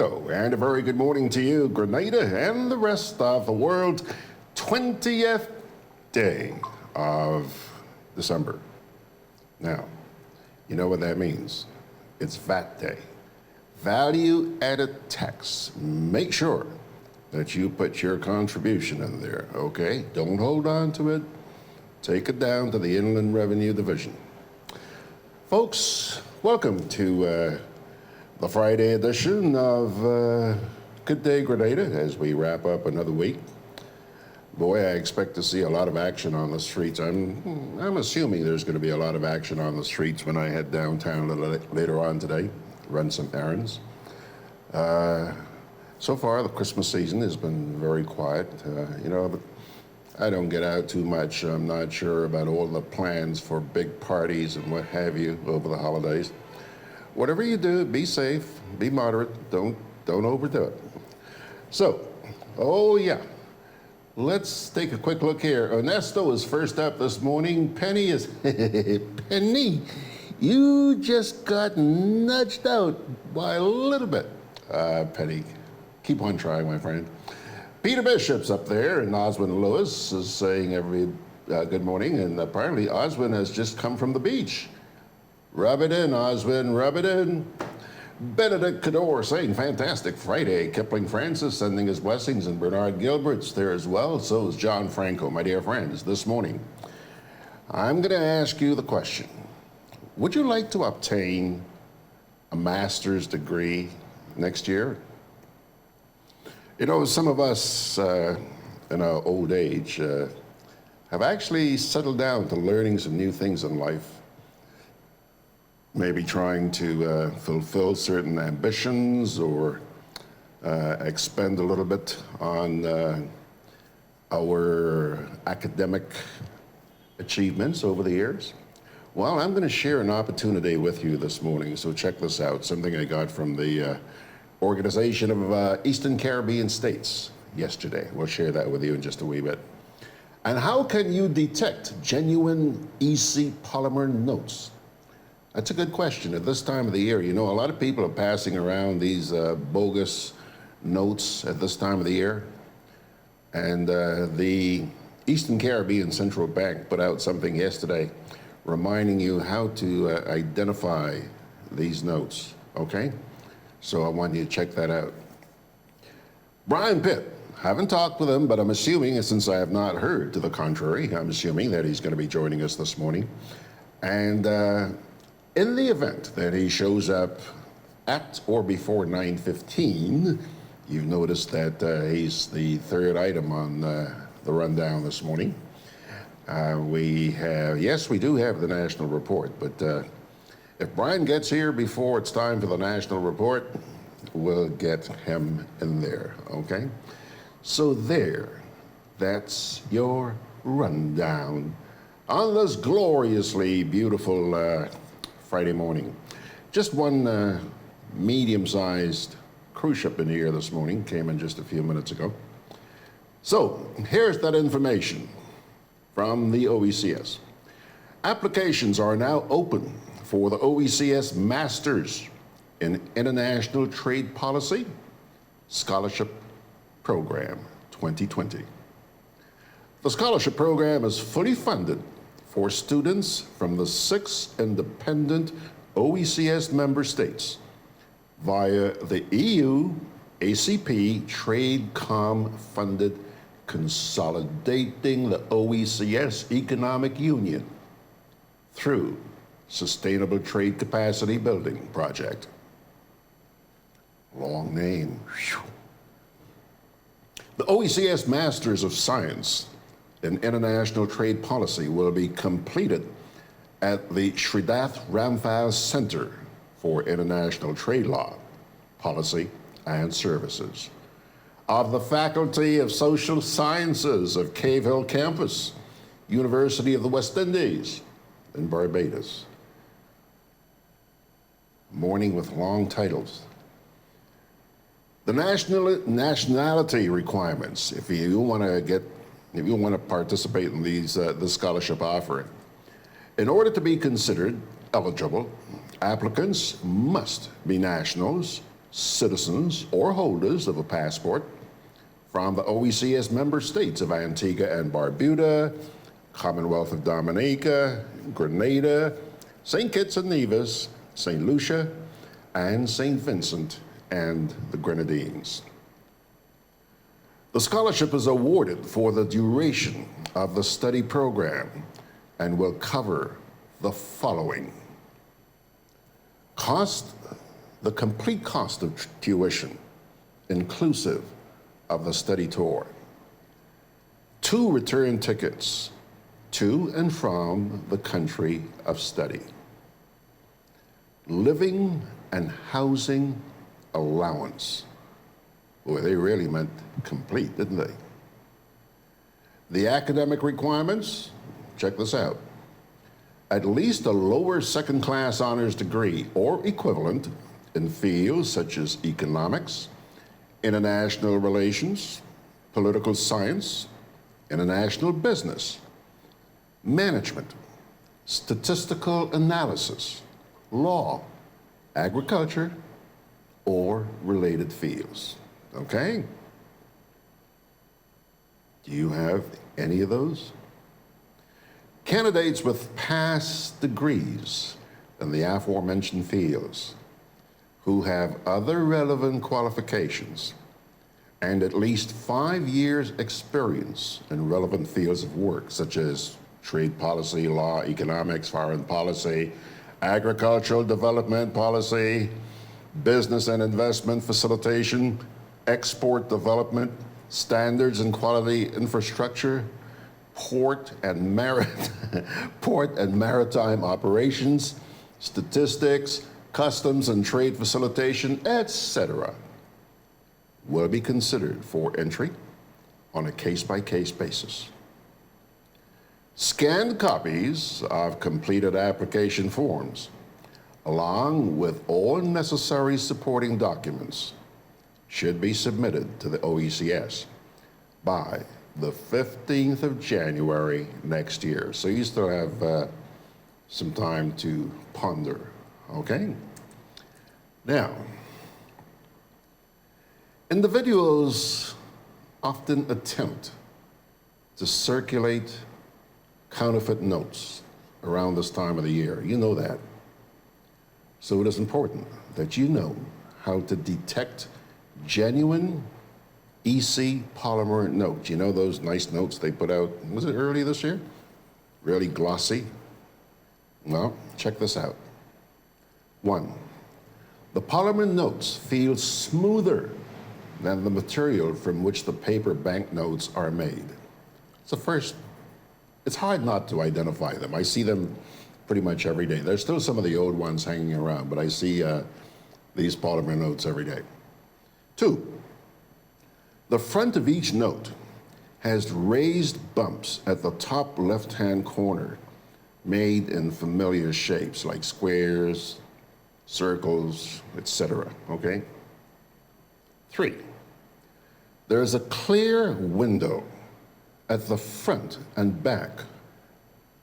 Franco, and a very good morning to you, Grenada, and the rest of the world. 20th day of December. Now, you know what that means. It's VAT Day. Value added tax. Make sure that you put your contribution in there, okay? Don't hold on to it. Take it down to the Inland Revenue Division. Folks, welcome to the Friday edition of Gudday Grenada as we wrap up another week. Boy, I expect to see a lot of action on the streets. I'm assuming there's going to be a lot of action on the streets when I head downtown a little later on today, run some errands. So far, the Christmas season has been very quiet, but I don't get out too much. I'm not sure about all the plans for big parties and what have you over the holidays. Whatever you do, be safe, be moderate, don't overdo it. So, let's take a quick look here. Ernesto is first up this morning. Penny is, Penny, you just got nudged out by a little bit. Penny, keep on trying, my friend. Peter Bishop's up there, and Oswin Lewis is saying good morning, and apparently Oswin has just come from the beach. Rub it in, Oswin, rub it in. Benedict Cador saying, fantastic Friday. Kipling Francis sending his blessings, and Bernard Gilbert's there as well. So is John Franco, my dear friends, this morning. I'm going to ask you the question. Would you like to obtain a master's degree next year? You know, some of us in our old age have actually settled down to learning some new things in life. Maybe trying to fulfill certain ambitions or expend a little bit on our academic achievements over the years. Well, I'm going to share an opportunity with you this morning, so check this out. Something I got from the Organization of Eastern Caribbean States yesterday. We'll share that with you in just a wee bit. And how can you detect genuine EC polymer notes? That's a good question. At this time of the year, you know, a lot of people are passing around these bogus notes at this time of the year. And the Eastern Caribbean Central Bank put out something yesterday reminding you how to identify these notes, okay? So I want you to check that out. Brian Pitt, haven't talked with him, but I'm assuming, since I have not heard to the contrary, I'm assuming that he's going to be joining us this morning. And in the event that he shows up at or before 9:15, you've noticed that he's the third item on the rundown this morning. We do have the national report, but if Brian gets here before it's time for the national report, we'll get him in there, okay? So that's your rundown on this gloriously beautiful Friday morning. Just one medium-sized cruise ship in the air this morning, came in just a few minutes ago. So here's that information from the OECS. Applications are now open for the OECS Masters in International Trade Policy Scholarship Program 2020. The scholarship program is fully funded for students from the 6 independent OECS member states via the EU ACP TradeCom funded Consolidating the OECS Economic Union through Sustainable Trade Capacity Building Project. Long name. Whew. The OECS Masters of Science in International Trade Policy will be completed at the Sridath Ramphal Center for International Trade Law, Policy, and Services of the Faculty of Social Sciences of Cave Hill Campus, University of the West Indies in Barbados. Morning with long titles. The nationality requirements, if you want to participate in these this scholarship offering, in order to be considered eligible, applicants must be nationals citizens or holders of a passport from the OECS member states of Antigua and Barbuda, Commonwealth of Dominica, Grenada, St. Kitts and Nevis, St. Lucia, and St. Vincent and the Grenadines. The scholarship is awarded for the duration of the study program and will cover the following. The complete cost of tuition, inclusive of the study tour. 2 return tickets to and from the country of study. Living and housing allowance. Boy, they really meant complete, didn't they? The academic requirements, check this out. At least a lower second-class honors degree or equivalent in fields such as economics, international relations, political science, international business, management, statistical analysis, law, agriculture, or related fields. Okay? Do you have any of those? Candidates with past degrees in the aforementioned fields who have other relevant qualifications and at least 5 years experience in relevant fields of work, such as trade policy, law, economics, foreign policy, agricultural development policy, business and investment facilitation, export development, standards and quality infrastructure, port and maritime operations, statistics, customs and trade facilitation, etc., will be considered for entry on a case-by-case basis. Scanned copies of completed application forms, along with all necessary supporting documents, should be submitted to the OECS by the 15th of January next year. So you still have some time to ponder, okay? Now, individuals often attempt to circulate counterfeit notes around this time of the year. You know that. So it is important that you know how to detect genuine EC Polymer notes. You know those nice notes they put out, was it early this year? Really glossy? Well, check this out. 1, the polymer notes feel smoother than the material from which the paper banknotes are made. So first, it's hard not to identify them. I see them pretty much every day. There's still some of the old ones hanging around, but I see these polymer notes every day. 2, the front of each note has raised bumps at the top left-hand corner made in familiar shapes like squares, circles, etc., okay? 3, there is a clear window at the front and back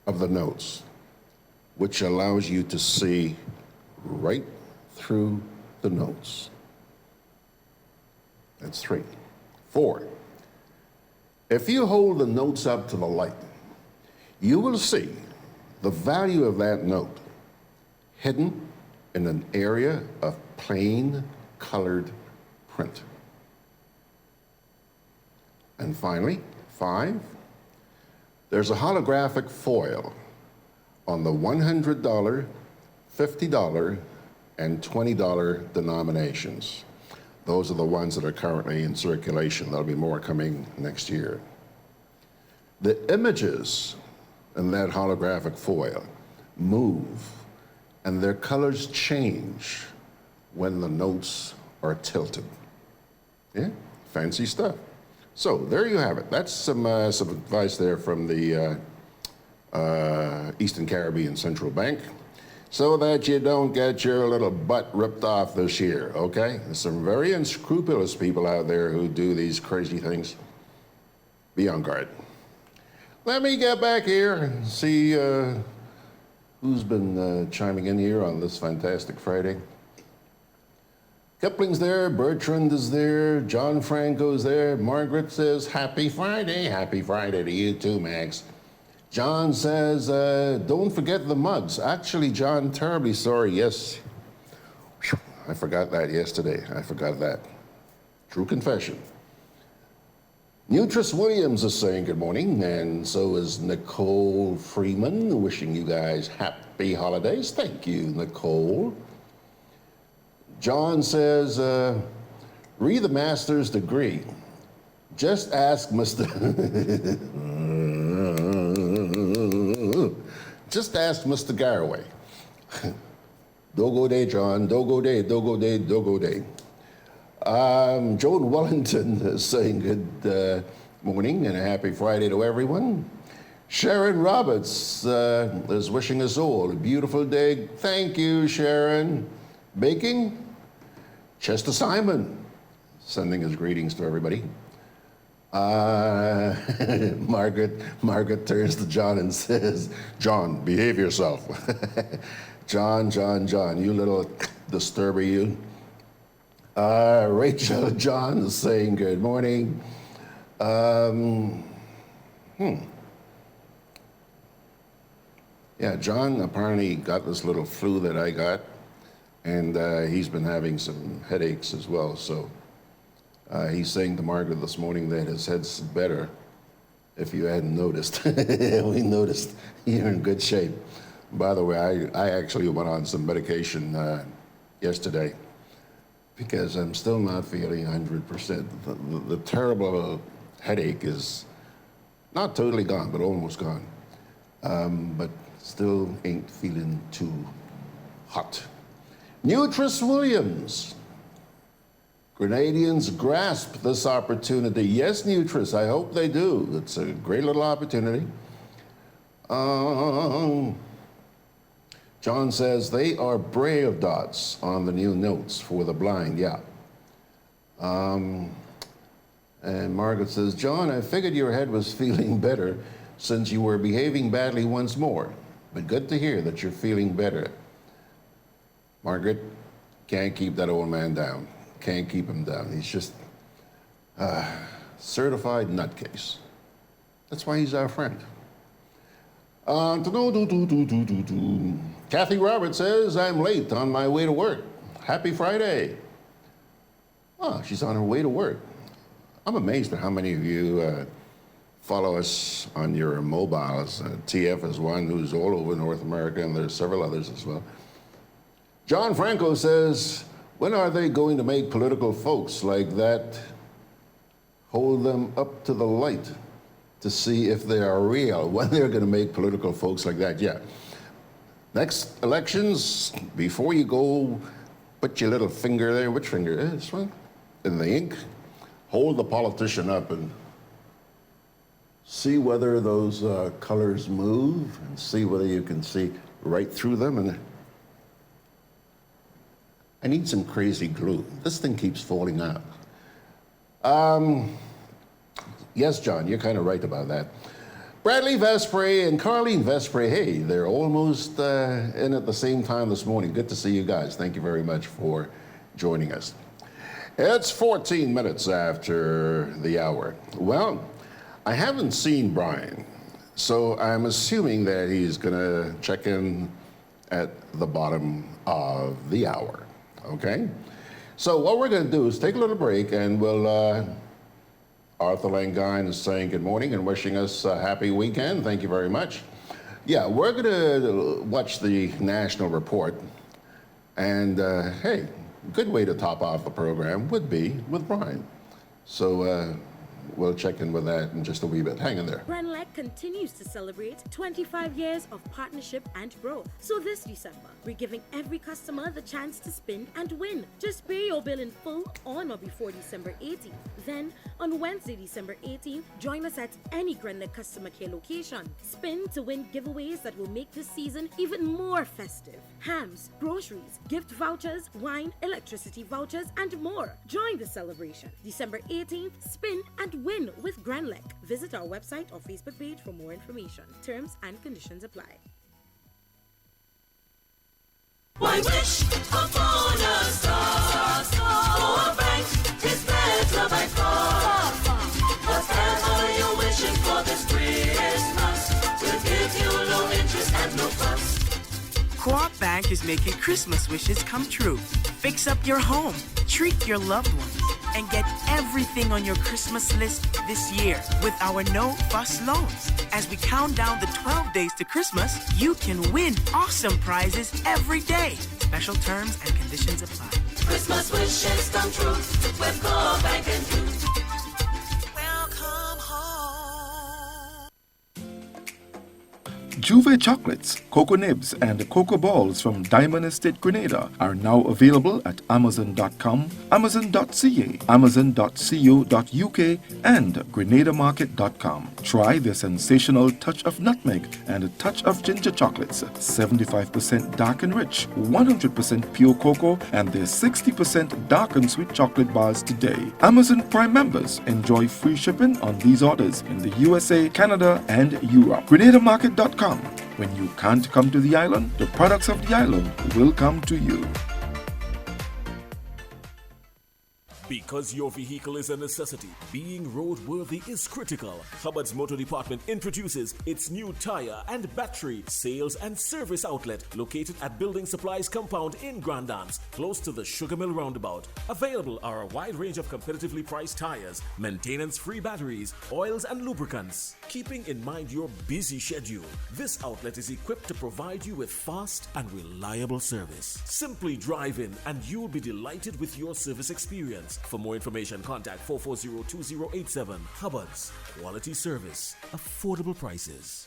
of the notes, which allows you to see right through the notes. That's 3. 4, if you hold the notes up to the light, you will see the value of that note hidden in an area of plain colored print. And finally, 5, there's a holographic foil on the $100, $50, and $20 denominations. Those are the ones that are currently in circulation. There'll be more coming next year. The images in that holographic foil move, and their colors change when the notes are tilted. Yeah, fancy stuff. So there you have it. That's some advice there from the Eastern Caribbean Central Bank, so that you don't get your little butt ripped off this year, okay? There's some very unscrupulous people out there who do these crazy things. Be on guard. Let me get back here and see who's been chiming in here on this fantastic Friday. Kipling's there, Bertrand is there, John Franco's there. Margaret says, Happy Friday. Happy Friday to you too, Max. John says, don't forget the mugs. Actually, John, terribly sorry. Yes, I forgot that yesterday. I forgot that. True confession. Nutris Williams is saying good morning, and so is Nicole Freeman, wishing you guys happy holidays. Thank you, Nicole. John says, read the master's degree. Just ask Mr. Just ask Mr. Garraway. Dogo day, John. Dogo day, dogo day, dogo day. Joan Wellington is saying good morning and a happy Friday to everyone. Sharon Roberts is wishing us all a beautiful day. Thank you, Sharon. Baking? Chester Simon sending his greetings to everybody. Margaret turns to John and says, John, behave yourself. John, you little disturber, you. Rachel John is saying good morning. Yeah, John apparently got this little flu that I got, and he's been having some headaches as well. So he's saying to Margaret this morning that his head's better. If you hadn't noticed, we noticed you're in good shape. By the way, I actually went on some medication yesterday because I'm still not feeling 100%. The terrible headache is not totally gone, but almost gone. But still ain't feeling too hot. Nutris Williams. Grenadians grasp this opportunity. Yes, Nutris, I hope they do. It's a great little opportunity. John says they are braille dots on the new notes for the blind, yeah. And Margaret says, John, I figured your head was feeling better since you were behaving badly once more. But good to hear that you're feeling better. Margaret, can't keep that old man down. Can't keep him down. He's just a certified nutcase. That's why he's our friend. Kathy Roberts says, I'm late on my way to work. Happy Friday. Oh, she's on her way to work. I'm amazed at how many of you follow us on your mobiles. TF is one who's all over North America, and there's several others as well. John Franco says, when are they going to make political folks like that hold them up to the light to see if they are real? When they're going to make political folks like that? Yeah. Next elections, before you go, put your little finger there. Which finger? This one? In the ink. Hold the politician up and see whether those colors move and see whether you can see right through them. And I need some crazy glue. This thing keeps falling out. Yes, John, you're kind of right about that. Bradley Vespre and Carlene Vespre, hey, they're almost in at the same time this morning. Good to see you guys. Thank you very much for joining us. It's 14 minutes after the hour. Well, I haven't seen Brian, so I'm assuming that he's going to check in at the bottom of the hour, okay? So what we're going to do is take a little break, and we'll, Arthur Langine is saying good morning and wishing us a happy weekend. Thank you very much. Yeah, we're going to watch the national report, and hey, good way to top off the program would be with Brian. So we'll check in with that in just a wee bit. Hang in there. GRENADABROADCAST continues to celebrate 25 years of partnership and growth. So this December, we're giving every customer the chance to spin and win. Just pay your bill in full on or before December 18th. Then, on Wednesday, December 18th, join us at any GRENADABROADCAST customer care location. Spin to win giveaways that will make this season even more festive. Hams, groceries, gift vouchers, wine, electricity vouchers, and more. Join the celebration. December 18th, spin and win with GRENADABROADCAST. Visit our website or Facebook page for more information. Terms and conditions apply. Why wish upon a star? Bank is making Christmas wishes come true. Fix up your home, treat your loved ones, and get everything on your Christmas list this year with our no-fuss loans. As we count down the 12 days to Christmas, you can win awesome prizes every day. Special terms and conditions apply. Christmas wishes come true with Co-op Bank and you. Welcome home. Juve chocolates, cocoa nibs, and cocoa balls from Diamond Estate Grenada are now available at Amazon.com, Amazon.ca, Amazon.co.uk, and GrenadaMarket.com. Try the sensational touch of nutmeg and a touch of ginger chocolates, 75% dark and rich, 100% pure cocoa, and their 60% dark and sweet chocolate bars today. Amazon Prime members enjoy free shipping on these orders in the USA, Canada, and Europe. GrenadaMarket.com. When you can't come to the island, the products of the island will come to you. Because your vehicle is a necessity, being roadworthy is critical. Hubbard's Motor Department introduces its new tire and battery sales and service outlet located at Building Supplies Compound in Grand Anse, close to the Sugar Mill Roundabout. Available are a wide range of competitively priced tires, maintenance-free batteries, oils and lubricants. Keeping in mind your busy schedule, this outlet is equipped to provide you with fast and reliable service. Simply drive in and you'll be delighted with your service experience. For more information, contact 440-2087. Hubbard's, quality service, affordable prices.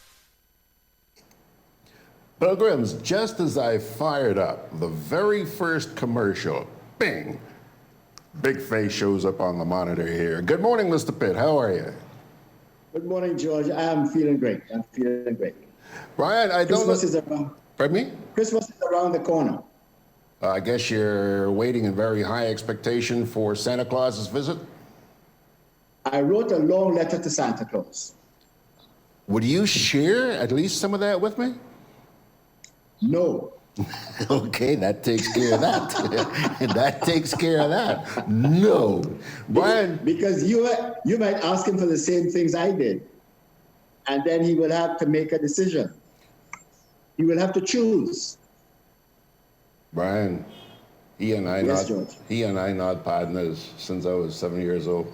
Pilgrims, just as I fired up the very first commercial, bing, big face shows up on the monitor here. Good morning, Mr. Pitt. How are you? Good morning, George. I'm feeling great. Brian, I don't know. Christmas is around. Pardon me? Christmas is around the corner. I guess you're waiting in very high expectation for Santa Claus's visit? I wrote a long letter to Santa Claus. Would you share at least some of that with me? No. Okay, that takes care of that. That takes care of that. No. Brian. Because you might ask him for the same things I did. And then he will have to make a decision. He will have to choose. Brian, he and I not partners since I was 7 years old.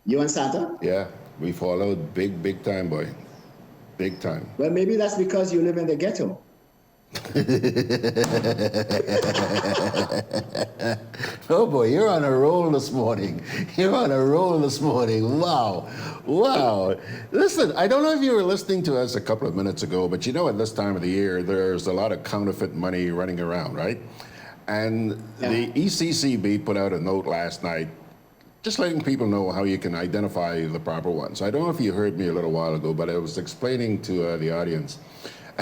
You and Santa? Yeah, we followed big time, boy. Big time. Well, maybe that's because you live in the ghetto. Oh boy, you're on a roll this morning. Wow. Listen, I don't know if you were listening to us a couple of minutes ago, but you know at this time of the year, there's a lot of counterfeit money running around, right? And the ECCB put out a note last night just letting people know how you can identify the proper ones. I don't know if you heard me a little while ago, but I was explaining to the audience.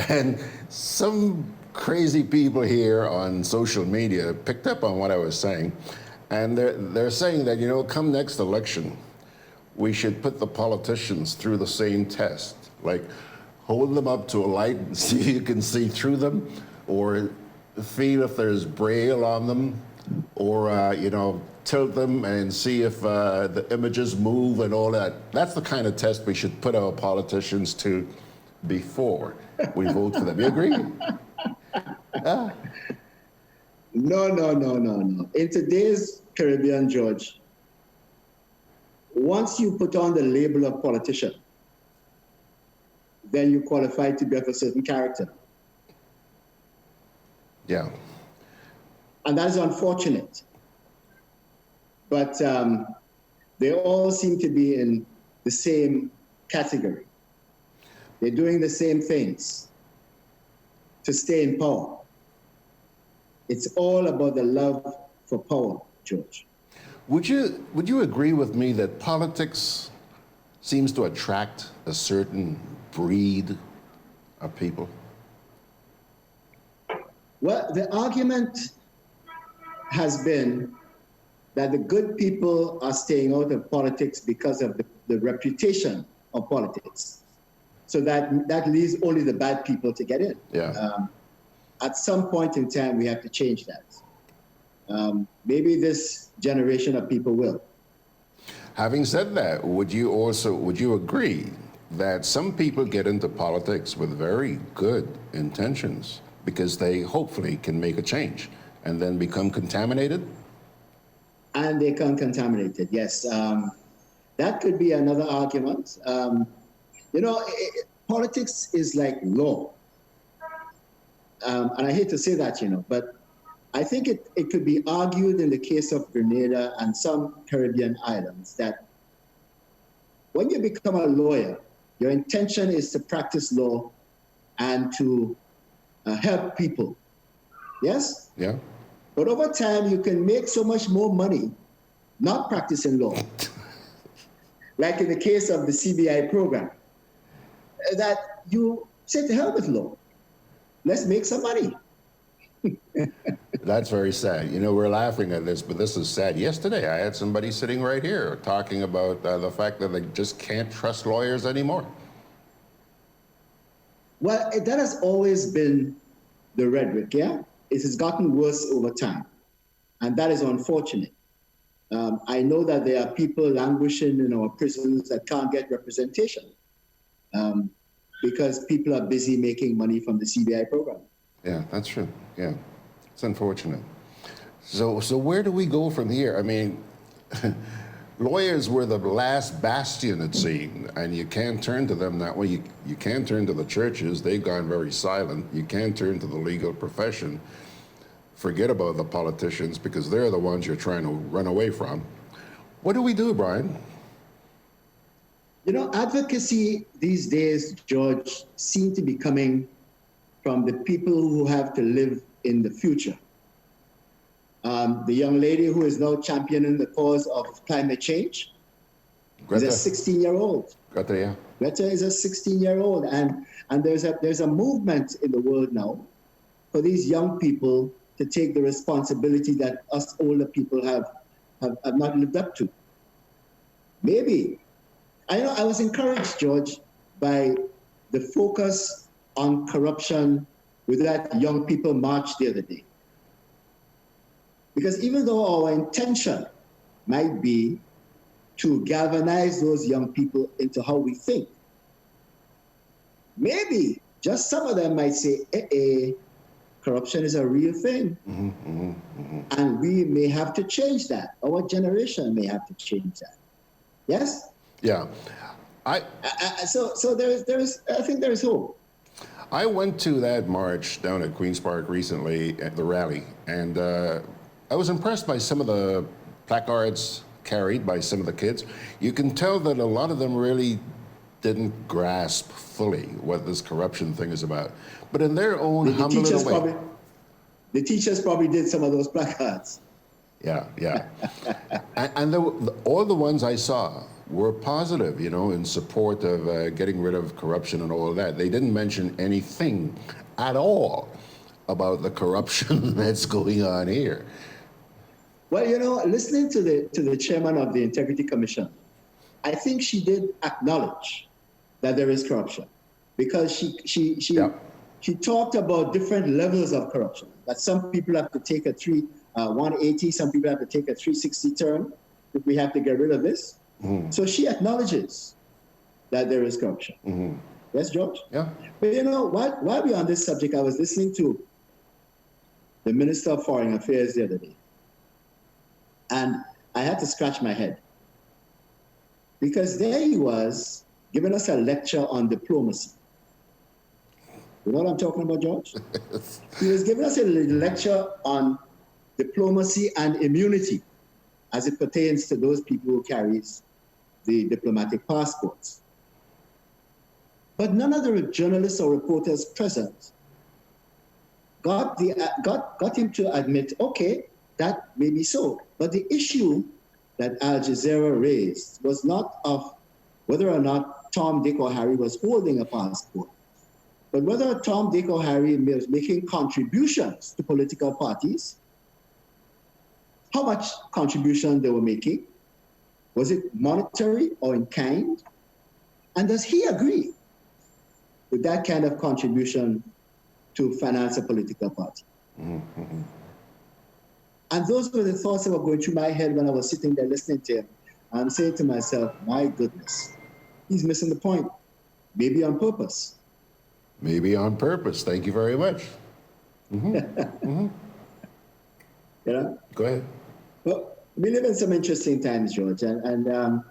And some crazy people here on social media picked up on what I was saying. And they're saying that, you know, come next election, we should put the politicians through the same test. Like, hold them up to a light and see if you can see through them, or feel if there's braille on them, or, you know, tilt them and see if the images move and all that. That's the kind of test we should put our politicians to before we vote for them. You agree? No. In today's Caribbean, George, once you put on the label of politician, then you qualify to be of a certain character. Yeah. And that's unfortunate. But they all seem to be in the same category. They're doing the same things to stay in power. It's all about the love for power, George. Would you agree with me that politics seems to attract a certain breed of people? Well, the argument has been that the good people are staying out of politics because of the reputation of politics. So that leaves only the bad people to get in. Yeah. At some point in time, we have to change that. Maybe this generation of people will. Having said that, would you agree that some people get into politics with very good intentions because they hopefully can make a change and then become contaminated? And they can contaminate it, yes. That could be another argument. Politics is like law. And I hate to say that, but I think it could be argued in the case of Grenada and some Caribbean islands that when you become a lawyer, your intention is to practice law and to help people. Yes? Yeah. But over time, you can make so much more money not practicing law, like in the case of the CBI program, that you say to hell with law. Let's make some money. That's very sad. We're laughing at this, but this is sad. Yesterday, I had somebody sitting right here talking about the fact that they just can't trust lawyers anymore. Well, that has always been the rhetoric, yeah? It has gotten worse over time, and that is unfortunate. I know that there are people languishing in our prisons that can't get representation because people are busy making money from the CBI program. Yeah, that's true. Yeah, it's unfortunate. So where do we go from here? I mean, lawyers were the last bastion, it seemed, and you can't turn to them that way. You can't turn to the churches. They've gone very silent. You can't turn to the legal profession. Forget about the politicians because they're the ones you're trying to run away from. What do we do, Brian? Advocacy these days, George, seems to be coming from the people who have to live in the future. The young lady who is now championing the cause of climate change is a 16-year-old. Greta, yeah. Greta is a 16-year-old, and there's a movement in the world now for these young people to take the responsibility that us older people have not lived up to. Maybe. I was encouraged, George, by the focus on corruption with that young people march the other day. Because even though our intention might be to galvanize those young people into how we think, maybe just some of them might say, corruption is a real thing. And we may have to change that. Our generation may have to change that. Yes? Yeah. So I think there is hope. I went to that march down at Queen's Park recently at the rally, and I was impressed by some of the placards carried by some of the kids. You can tell that a lot of them really didn't grasp fully what this corruption thing is about. But in their own humble little way. The teachers probably did some of those placards. Yeah. And all the ones I saw were positive, in support of getting rid of corruption and all of that. They didn't mention anything at all about the corruption that's going on here. Well, listening to the chairman of the Integrity Commission, I think she did acknowledge that there is corruption, because she talked about different levels of corruption. That some people have to take a 180, some people have to take a 360 turn if we have to get rid of this. So she acknowledges that there is corruption. Yes, George? Yeah. But while we're on this subject, I was listening to the Minister of Foreign Affairs the other day, and I had to scratch my head, because there he was giving us a lecture on diplomacy. You know what I'm talking about, George? He was giving us a lecture on diplomacy and immunity as it pertains to those people who carries the diplomatic passports. But none of the journalists or reporters present got him to admit, okay, that may be so. But the issue that Al Jazeera raised was not of whether or not Tom, Dick, or Harry was holding a passport, but whether Tom, Dick, or Harry was making contributions to political parties, how much contribution they were making, was it monetary or in kind, and does he agree with that kind of contribution to finance a political party? And those were the thoughts that were going through my head when I was sitting there listening to him. I'm saying to myself, my goodness, he's missing the point. maybe on purpose. Maybe on purpose. Thank you very much. You know? Go ahead. Well, we live in some interesting times, George, and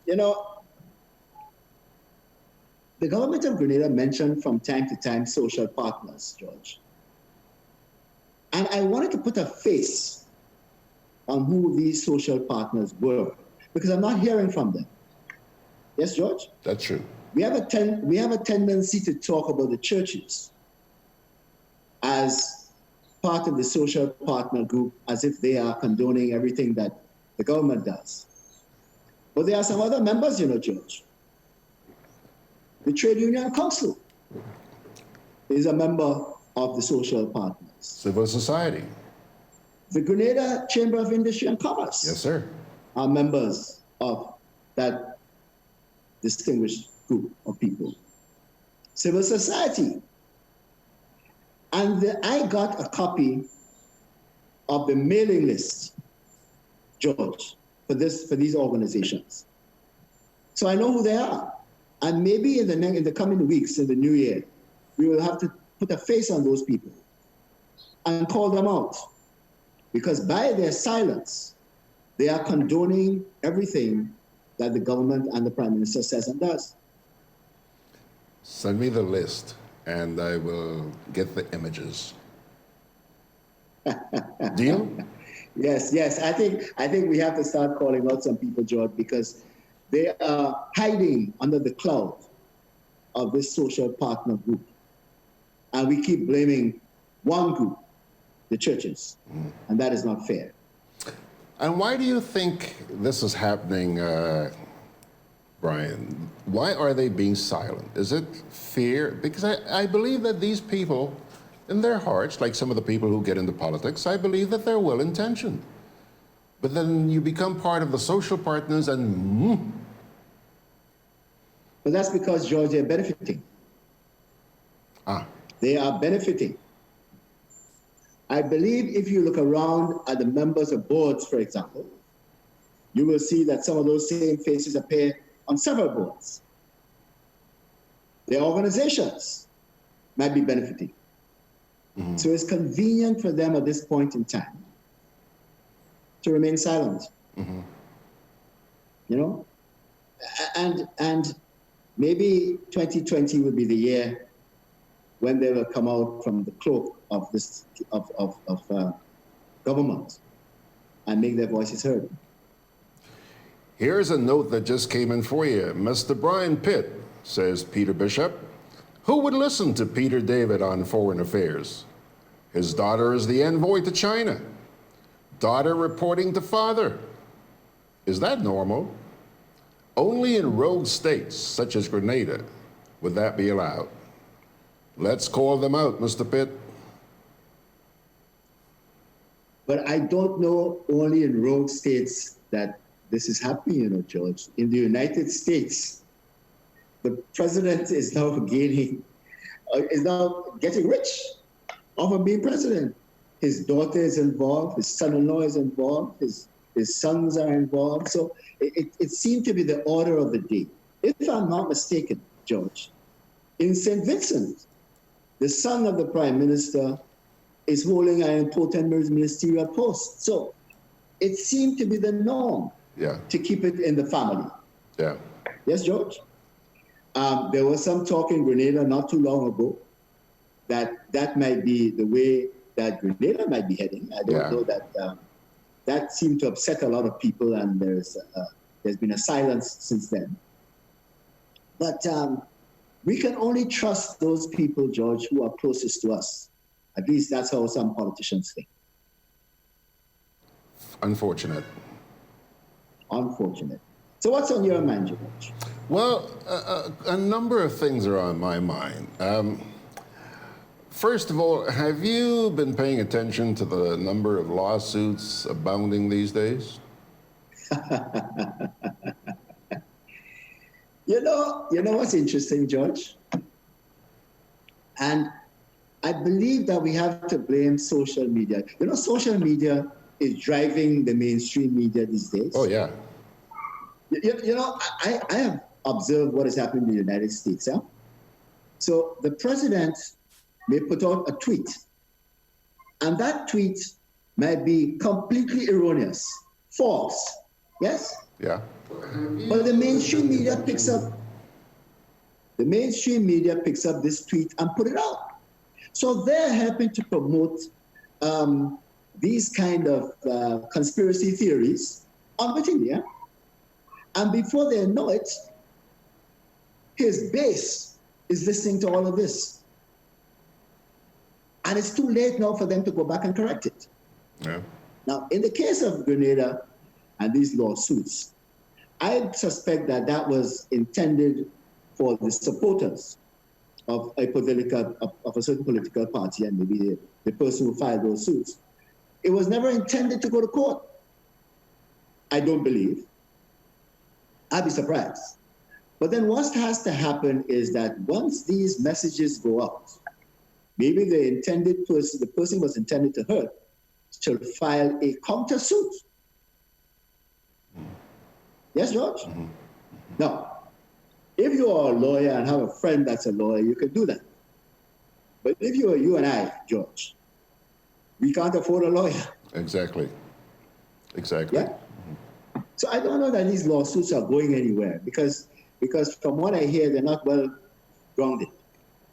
you know, the government of Grenada mentioned from time to time social partners, George. And I wanted to put a face on who these social partners were, because I'm not hearing from them. Yes, George? That's true. We have a tendency to talk about the churches as part of the social partner group, as if they are condoning everything that the government does. But there are some other members, you know, George. The Trade Union Council is a member of the social partners. Civil society. The Grenada Chamber of Industry and Commerce Yes, sir. are members of that distinguished group of people. Civil society. And I got a copy of the mailing list, George, for these organizations. So I know who they are. And maybe in the coming weeks, in the new year, we will have to put a face on those people and call them out. Because by their silence, they are condoning everything that the government and the Prime Minister says and does. Send me the list, and I will get the images. Deal? Yes. I think we have to start calling out some people, George, because they are hiding under the cloud of this social partner group. And we keep blaming one group, the churches, and that is not fair. And why do you think this is happening, Brian? Why are they being silent? Is it fear? Because I believe that these people, in their hearts, like some of the people who get into politics, I believe that they're well-intentioned. But then you become part of the social partners and... But that's because, George, they're benefiting. They are benefiting. I believe if you look around at the members of boards, for example, you will see that some of those same faces appear on several boards. Their organizations might be benefiting. Mm-hmm. So it's convenient for them at this point in time to remain silent. Mm-hmm. You know? And maybe 2020 will be the year when they will come out from the cloak of this government and make their voices heard. Here's a note that just came in for you. Mr. Brian Pitt, says Peter Bishop, who would listen to Peter David on foreign affairs? His daughter is the envoy to China. Daughter reporting to father. Is that normal? Only in rogue states, such as Grenada, would that be allowed. Let's call them out, Mr. Pitt. But I don't know only in rogue states that this is happening, you know, George. In the United States, the president is now getting rich off of being president. His daughter is involved, his son-in-law is involved, his sons are involved. So it seemed to be the order of the day. If I'm not mistaken, George, in St. Vincent, the son of the Prime Minister is holding an important ministerial post. So it seemed to be the norm to keep it in the family. Yeah. Yes, George? There was some talk in Grenada not too long ago that might be the way that Grenada might be heading. I don't know that that seemed to upset a lot of people, and there's been a silence since then. But we can only trust those people, George, who are closest to us. At least that's how some politicians think. Unfortunate. So what's on your mind, George? Well, a number of things are on my mind. First of all, have you been paying attention to the number of lawsuits abounding these days? You know what's interesting, George? And I believe that we have to blame social media. You know, social media is driving the mainstream media these days. Oh, yeah. You know, I have observe what is happening in the United States. Huh? So the president may put out a tweet, and that tweet might be completely erroneous, false, yes? Yeah. But the mainstream media picks up this tweet and put it out. So they're helping to promote these kind of conspiracy theories unwittingly, yeah? And before they know it, his base is listening to all of this. And it's too late now for them to go back and correct it. Yeah. Now, in the case of Grenada and these lawsuits, I suspect that that was intended for the supporters of a certain political party and maybe the person who filed those suits. It was never intended to go to court. I don't believe. I'd be surprised. But then what has to happen is that once these messages go out, maybe the person was intended to hurt, should file a counter-suit. Yes, George? Mm-hmm. Now, if you are a lawyer and have a friend that's a lawyer, you can do that. But if you are you and I, George, we can't afford a lawyer. Exactly. Yeah? Mm-hmm. So I don't know that these lawsuits are going anywhere because from what I hear, they're not well grounded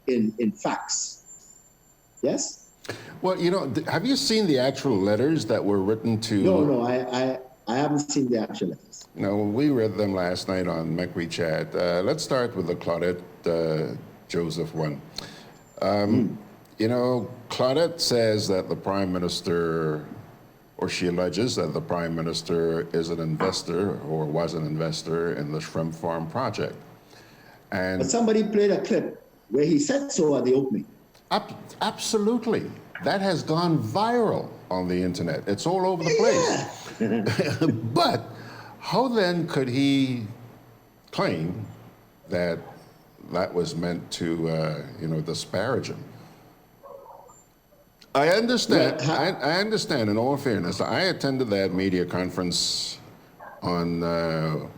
in facts. Yes? Well, have you seen the actual letters that were written to... No, I haven't seen the actual letters. No, we read them last night on McRee Chat. Let's start with the Claudette Joseph one. Claudette says that the Prime Minister, or she alleges that the Prime Minister is an investor or was an investor in the shrimp farm project. And but somebody played a clip where he said so at the opening. Absolutely. That has gone viral on the internet. It's all over the place. But how then could he claim that that was meant to, disparage him? I understand. I understand. In all fairness, I attended that media conference on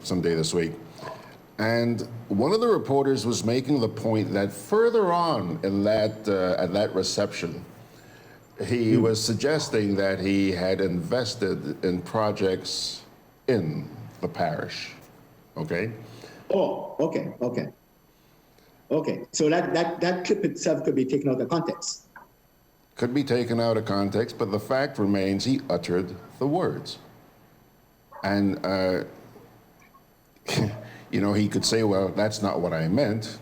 some day this week, and one of the reporters was making the point that further on in that at that reception, he was suggesting that he had invested in projects in the parish. Okay. Oh, okay. So that clip itself could be taken out of context. Could be taken out of context, but the fact remains he uttered the words. And, he could say, well, that's not what I meant,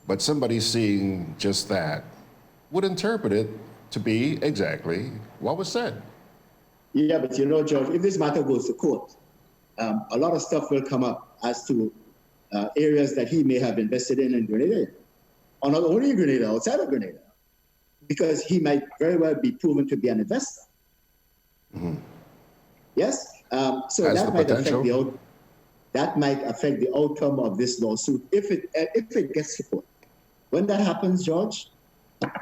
but somebody seeing just that would interpret it to be exactly what was said. Yeah, but George, if this matter goes to court, a lot of stuff will come up as to areas that he may have invested in Grenada, or not only in Grenada, outside of Grenada, because he might very well be proven to be an investor. Mm-hmm. Yes? So that might affect the outcome of this lawsuit if it gets to court. When that happens, George,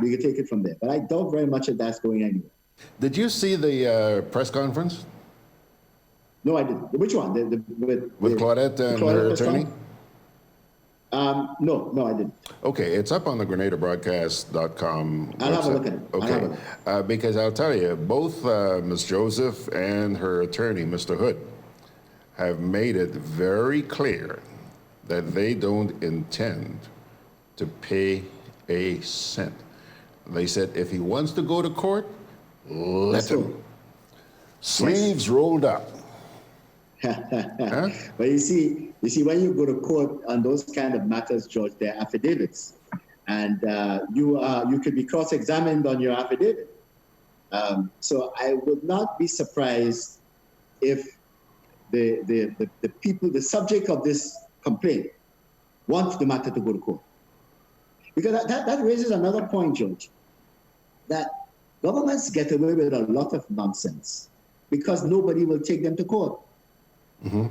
we can take it from there. But I doubt very much that that's going anywhere. Did you see the press conference? No, I didn't. Which one? With Claudette and her attorney? No, I didn't. Okay, it's up on the GRENADABROADCAST.com I'll have a look at it. Okay, because I'll tell you, both Ms. Joseph and her attorney, Mr. Hood, have made it very clear that they don't intend to pay a cent. They said if he wants to go to court, let him. Sleeves rolled up. Huh? But you see, when you go to court on those kind of matters, George, they're affidavits, and you could be cross-examined on your affidavit. So I would not be surprised if the people, the subject of this complaint, want the matter to go to court, because that raises another point, George, that governments get away with a lot of nonsense because nobody will take them to court. Mm-hmm.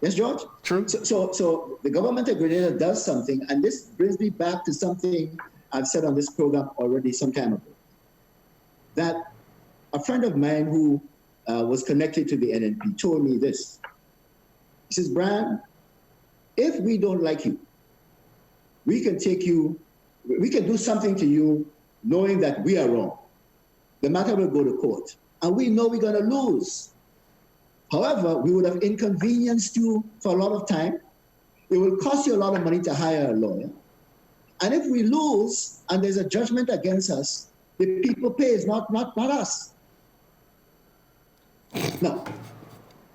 Yes, George? True. So the government of Grenada does something, and this brings me back to something I've said on this program already some time ago, that a friend of mine who was connected to the NNP told me this. He says, Brian, if we don't like you, we can do something to you knowing that we are wrong. The matter will go to court, and we know we're going to lose. However, we would have inconvenienced you for a lot of time. It will cost you a lot of money to hire a lawyer. And if we lose and there's a judgment against us, the people pays, not us. Now,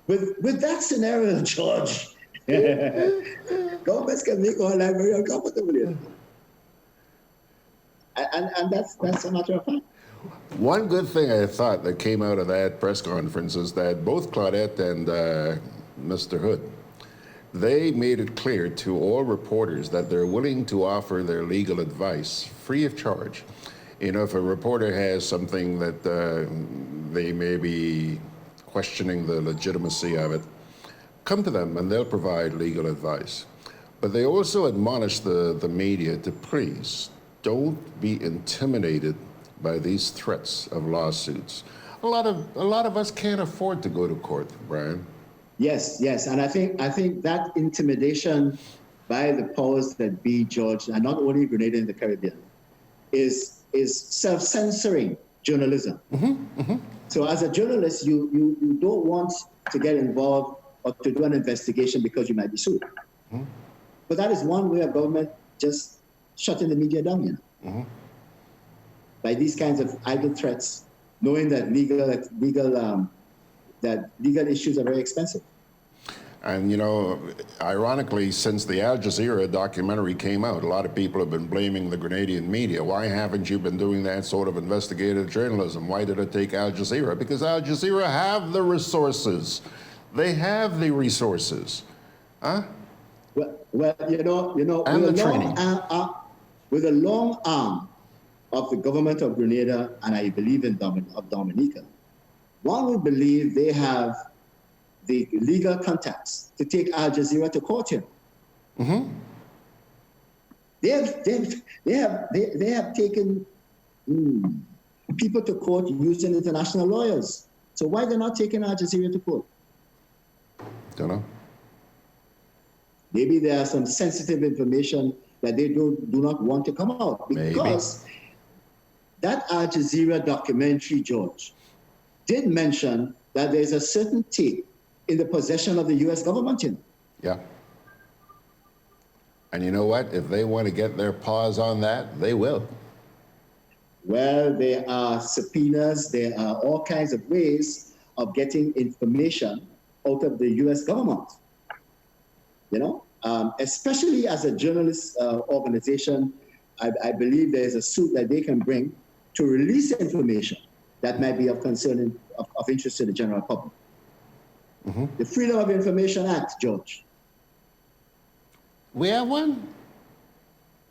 with that scenario, George, governments can make our life very uncomfortable. And that's a matter of fact. One good thing I thought that came out of that press conference is that both Claudette and Mr. Hood, they made it clear to all reporters that they're willing to offer their legal advice free of charge. You know, if a reporter has something that they may be questioning the legitimacy of it, come to them and they'll provide legal advice. But they also admonish the media to please don't be intimidated by these threats of lawsuits. A lot of us can't afford to go to court, Brian. Yes, and I think that intimidation by the powers that be, George, and not only Grenada and the Caribbean, is self-censoring journalism. So as a journalist, you don't want to get involved or to do an investigation because you might be sued. But that is one way of government just shutting the media down, by these kinds of idle threats, knowing that legal issues are very expensive. And you know, ironically, since the Al Jazeera documentary came out, a lot of people have been blaming the Grenadian media. Why haven't you been doing that sort of investigative journalism? Why did it take Al Jazeera? Because Al Jazeera have the resources. They have the resources. Huh? Well, you know, and the training. With a long arm of the government of Grenada, and I believe of Dominica, one would believe they have the legal contacts to take Al Jazeera to court here. They have taken people to court using international lawyers. So why they're not taking Al Jazeera to court? Don't know. Maybe there are some sensitive information that they do not want to come out, because that Al Jazeera documentary, George, did mention that there's a certain tape in the possession of the U.S. government. Yeah. And you know what? If they want to get their paws on that, they will. Well, there are subpoenas, there are all kinds of ways of getting information out of the U.S. government. You know, especially as a journalist organization, I believe there's a suit that they can bring to release information that might be of concern, of interest to the general public. The Freedom of Information Act, George. We have one?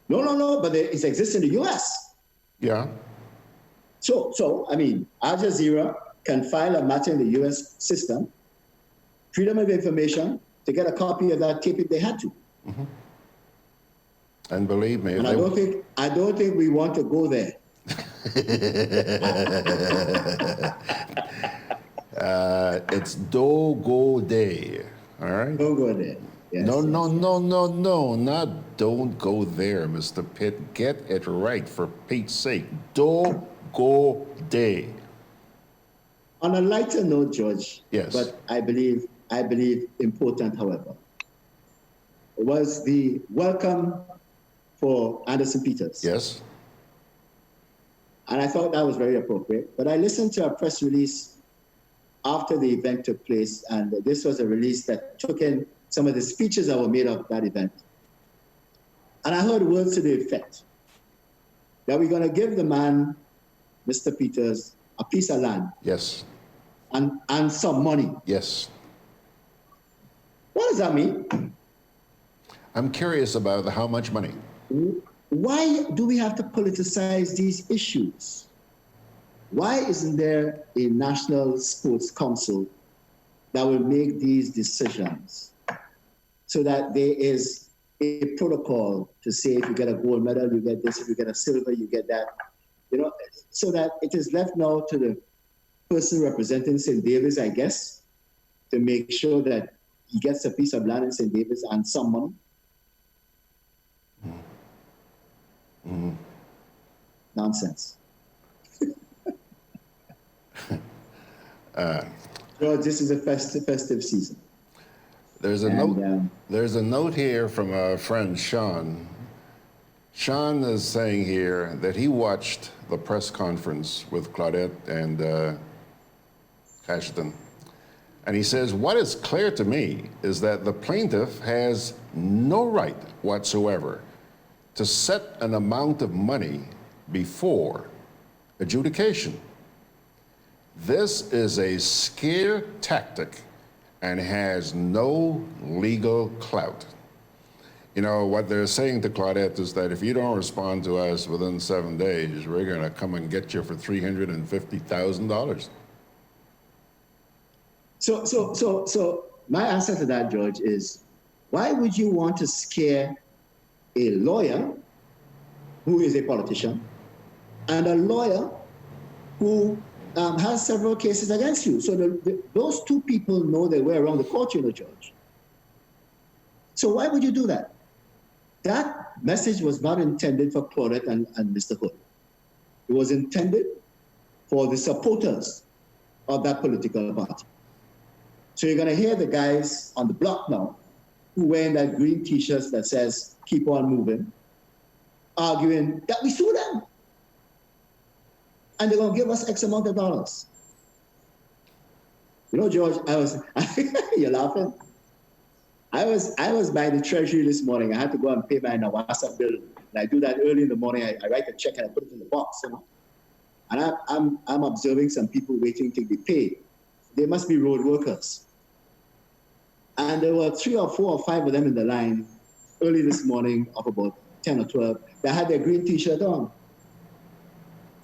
No, but it exists in the U.S. Yeah. So I mean, Al Jazeera can file a matter in the U.S. system, Freedom of Information, to get a copy of that tape if they had to. And believe me, and I don't think we want to go there. It's Gudday, all right? Don't go there. Yes, No, not don't go there, Mr. Pitt. Get it right, for Pete's sake. Gudday. On a lighter note, George, Yes. but I believe important, however, was the welcome for Anderson Peters. Yes. And I thought that was very appropriate. But I listened to a press release after the event took place, and this was a release that took in some of the speeches that were made of that event. And I heard words to the effect that we're going to give the man, Mr. Peters, a piece of land. Yes. And some money. Yes. What does that mean? I'm curious about how much money. Why do we have to politicize these issues? Why isn't there a National Sports Council that will make these decisions so that there is a protocol to say if you get a gold medal, you get this, if you get a silver, you get that, you know, so that it is left now to the person representing St. David's, I guess, to make sure that he gets a piece of land in St. David's and some money. Nonsense. George, this is a festive season. There's a note. There's a note here from our friend Sean. Sean is saying here that he watched the press conference with Claudette and Ashton, and he says, "What is clear to me is that the plaintiff has no right whatsoever to set an amount of money before adjudication. This is a scare tactic and has no legal clout." You know, what they're saying to Claudette is that if you don't respond to us within 7 days, we're going to come and get you for $350,000. So my answer to that, George, is why would you want to scare a lawyer who is a politician and a lawyer who has several cases against you? So those two people know their way around the court, you know, George. So why would you do that? That message was not intended for Claudette and Mr. Hood. It was intended for the supporters of that political party. So you're going to hear the guys on the block now who wearing that green T-shirt that says, "Keep on moving," arguing that we sue them. And they're going to give us X amount of dollars. You know, George, you're laughing. I was by the treasury this morning. I had to go and pay my Nawasa bill. And I do that early in the morning. I write a check and I put it in the box, you know. And I'm observing some people waiting to be paid. They must be road workers. And there were 3 or 4 or 5 of them in the line early this morning of about 10 or 12 that had their green T-shirt on.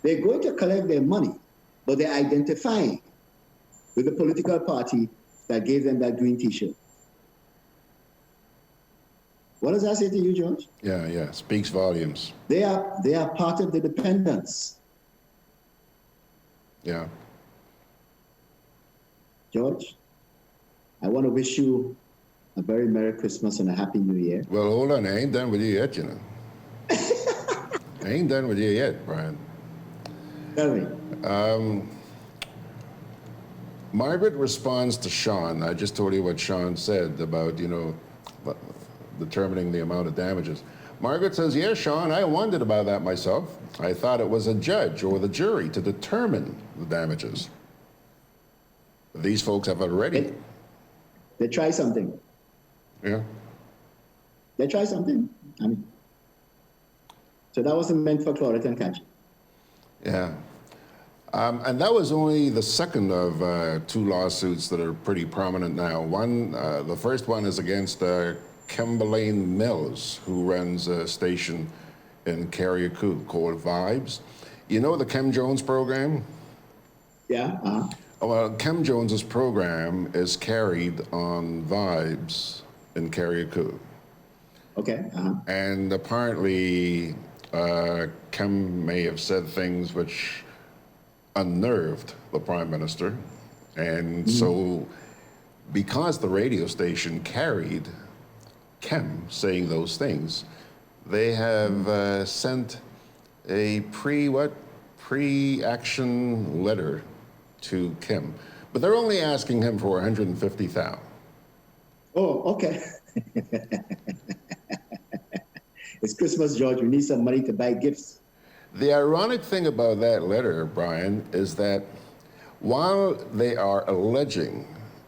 They're going to collect their money, but they're identifying with the political party that gave them that green T-shirt. What does that say to you, George? Yeah, speaks volumes. They are part of the dependents. Yeah. George, I want to wish you a very Merry Christmas and a Happy New Year. Well, hold on. I ain't done with you yet, you know. I ain't done with you yet, Brian. Tell me. Margaret responds to Sean. I just told you what Sean said about, you know, determining the amount of damages. Margaret says, "Yeah, Sean, I wondered about that myself. I thought it was a judge or the jury to determine the damages. But these folks have already..." They try something. Yeah. They try something. I mean, so that wasn't meant for Claudette and Catch. Yeah. And that was only the second of 2 lawsuits that are pretty prominent now. One, the first one is against Kimberly Mills, who runs a station in Carriacou called Vibes. You know the Kim Jones program? Yeah. Well, Kim Jones's program is carried on Vibes in Carriacou. Okay. And apparently, Kim may have said things which unnerved the Prime Minister. And so, because the radio station carried Kim saying those things, they have sent a pre-action letter to Kim. But they're only asking him for $150,000. Oh, okay. It's Christmas, George. We need some money to buy gifts. The ironic thing about that letter, Brian, is that while they are alleging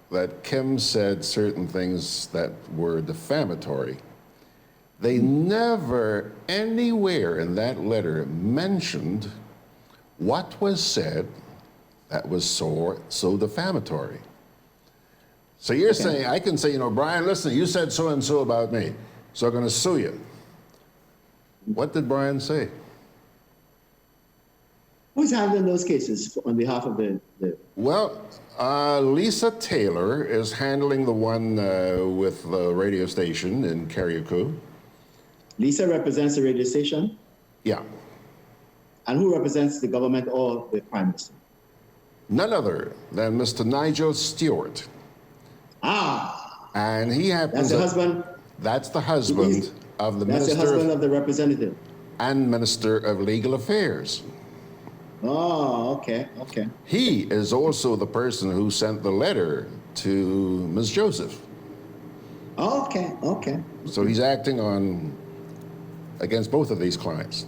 that Kim said certain things that were defamatory, they never anywhere in that letter mentioned what was said that was so defamatory. So you're saying, I can say, you know, Brian, listen, you said so-and-so about me, so I'm going to sue you. What did Brian say? Who's handling those cases on behalf of the... Well, Lisa Taylor is handling the one with the radio station in Carriacou. Lisa represents the radio station? Yeah. And who represents the government or the Prime Minister? None other than Mr. Nigel Stewart. And he happens... That's the husband? That's the husband of the That's Minister... the husband of the representative? and Minister of Legal Affairs. Oh, okay, okay. He is also the person who sent the letter to Ms. Joseph. Okay, okay. So he's acting on against both of these clients.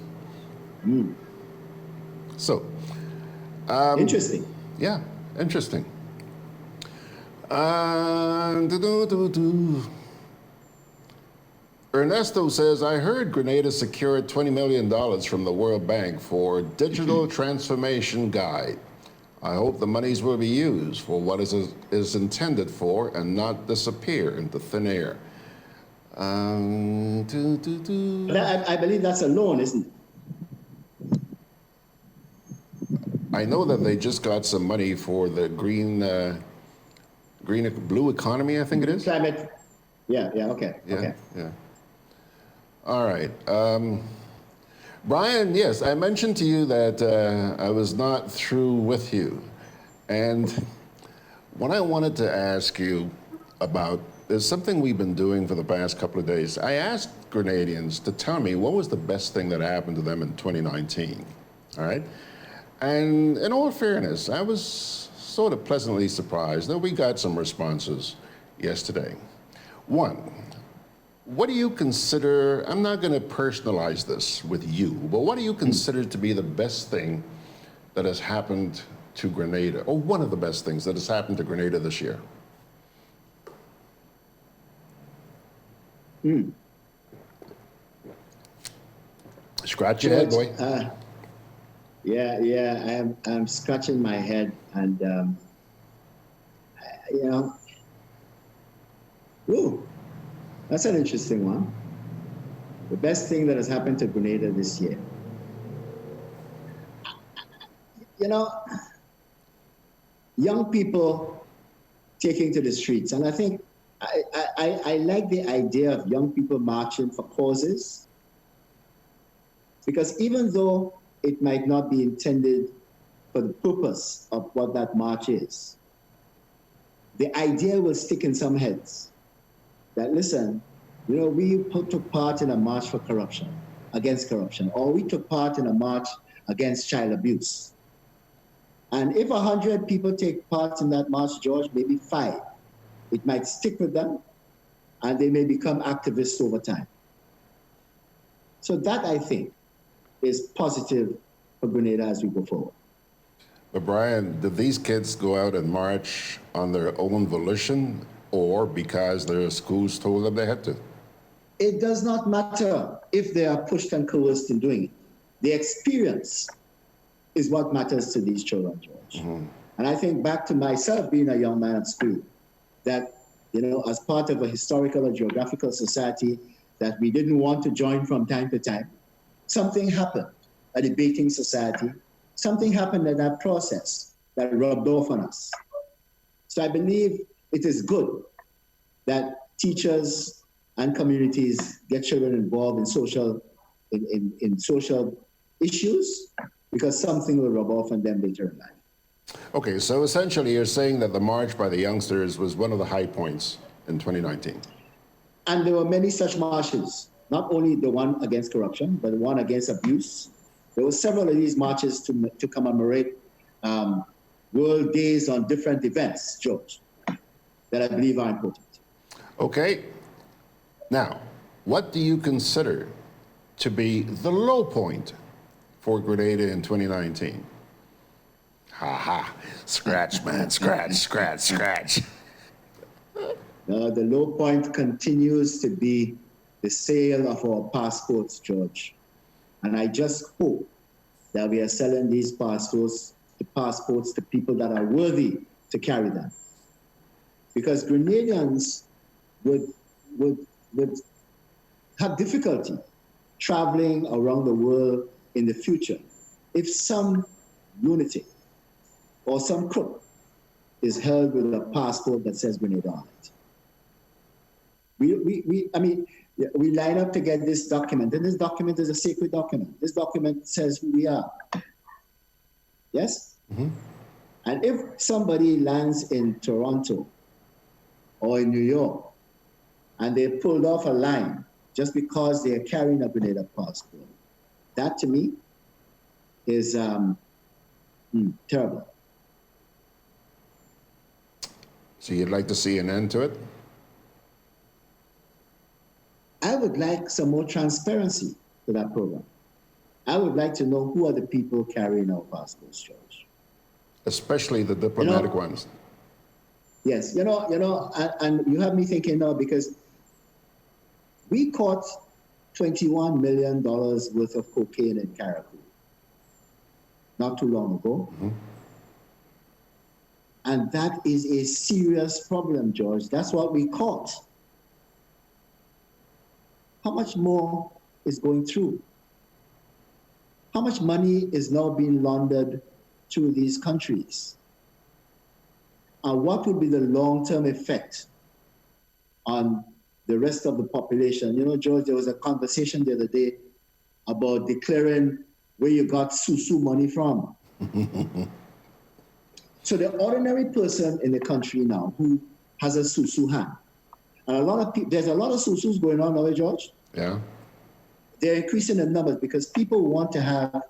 So, Interesting. yeah, interesting. Ernesto says, I heard Grenada secured $20 million from the World Bank for Digital Transformation Guide. I hope the monies will be used for what is intended for and not disappear into thin air. I believe that's a loan, isn't it? I know that they just got some money for the blue economy, I think it is. Climate. Yeah, okay. Yeah, okay. yeah. All right. Brian, yes, I mentioned to you that I was not through with you. And what I wanted to ask you about is something we've been doing for the past couple of days. I asked Grenadians to tell me what was the best thing that happened to them in 2019. All right? And in all fairness, I was sort of pleasantly surprised that we got some responses yesterday. One, what do you consider, I'm not going to personalize this with you, but what do you consider to be the best thing that has happened to Grenada, or one of the best things that has happened to Grenada this year? Scratch your head, boy. Yeah, I'm scratching my head, and that's an interesting one. The best thing that has happened to Grenada this year. Young people taking to the streets, and I think I like the idea of young people marching for causes, because even though it might not be intended for the purpose of what that march is, the idea will stick in some heads that, listen, we took part in a march for corruption, against corruption, or we took part in a march against child abuse. And if 100 people take part in that march, George, maybe 5, it might stick with them, and they may become activists over time. So that, I think, is positive for Grenada as we go forward. But Brian, did these kids go out and march on their own volition, or because their schools told them they had to? It does not matter if they are pushed and coerced in doing it. The experience is what matters to these children, George. Mm-hmm. And I think back to myself being a young man at school, that, as part of a historical or geographical society that we didn't want to join from time to time, something happened, a debating society, something happened in that process that rubbed off on us. So I believe it is good that teachers and communities get children involved in social issues, because something will rub off on them later in life. Okay, so essentially you're saying that the march by the youngsters was one of the high points in 2019. And there were many such marches, not only the one against corruption, but the one against abuse. There were several of these marches to commemorate World Days on different events, George, that I believe are important. Okay. Now, what do you consider to be the low point for Grenada in 2019? Ha ha, scratch, man, scratch. The low point continues to be the sale of our passports, George. And I just hope that we are selling these passports to people that are worthy to carry them. Because Grenadians would have difficulty traveling around the world in the future if some lunatic or some crook is held with a passport that says Grenada on it. We line up to get this document, and this document is a sacred document. This document says who we are. Yes? Mm-hmm. And if somebody lands in Toronto or in New York and they pulled off a line just because they are carrying a Grenada passport, That to me is terrible. So you'd like to see an end to it? I would like some more transparency to that program. I would like to know who are the people carrying our passports, George. Especially the diplomatic ones. Yes, and you have me thinking now, because we caught $21 million worth of cocaine in Caracol not too long ago. Mm-hmm. And that is a serious problem, George. That's what we caught. How much more is going through? How much money is now being laundered through these countries? And what would be the long-term effect on the rest of the population? You know, George, there was a conversation the other day about declaring where you got susu money from. So the ordinary person in the country now who has a susu hand, and there's a lot of susus going on now, George. Yeah. They're increasing in numbers because people want to have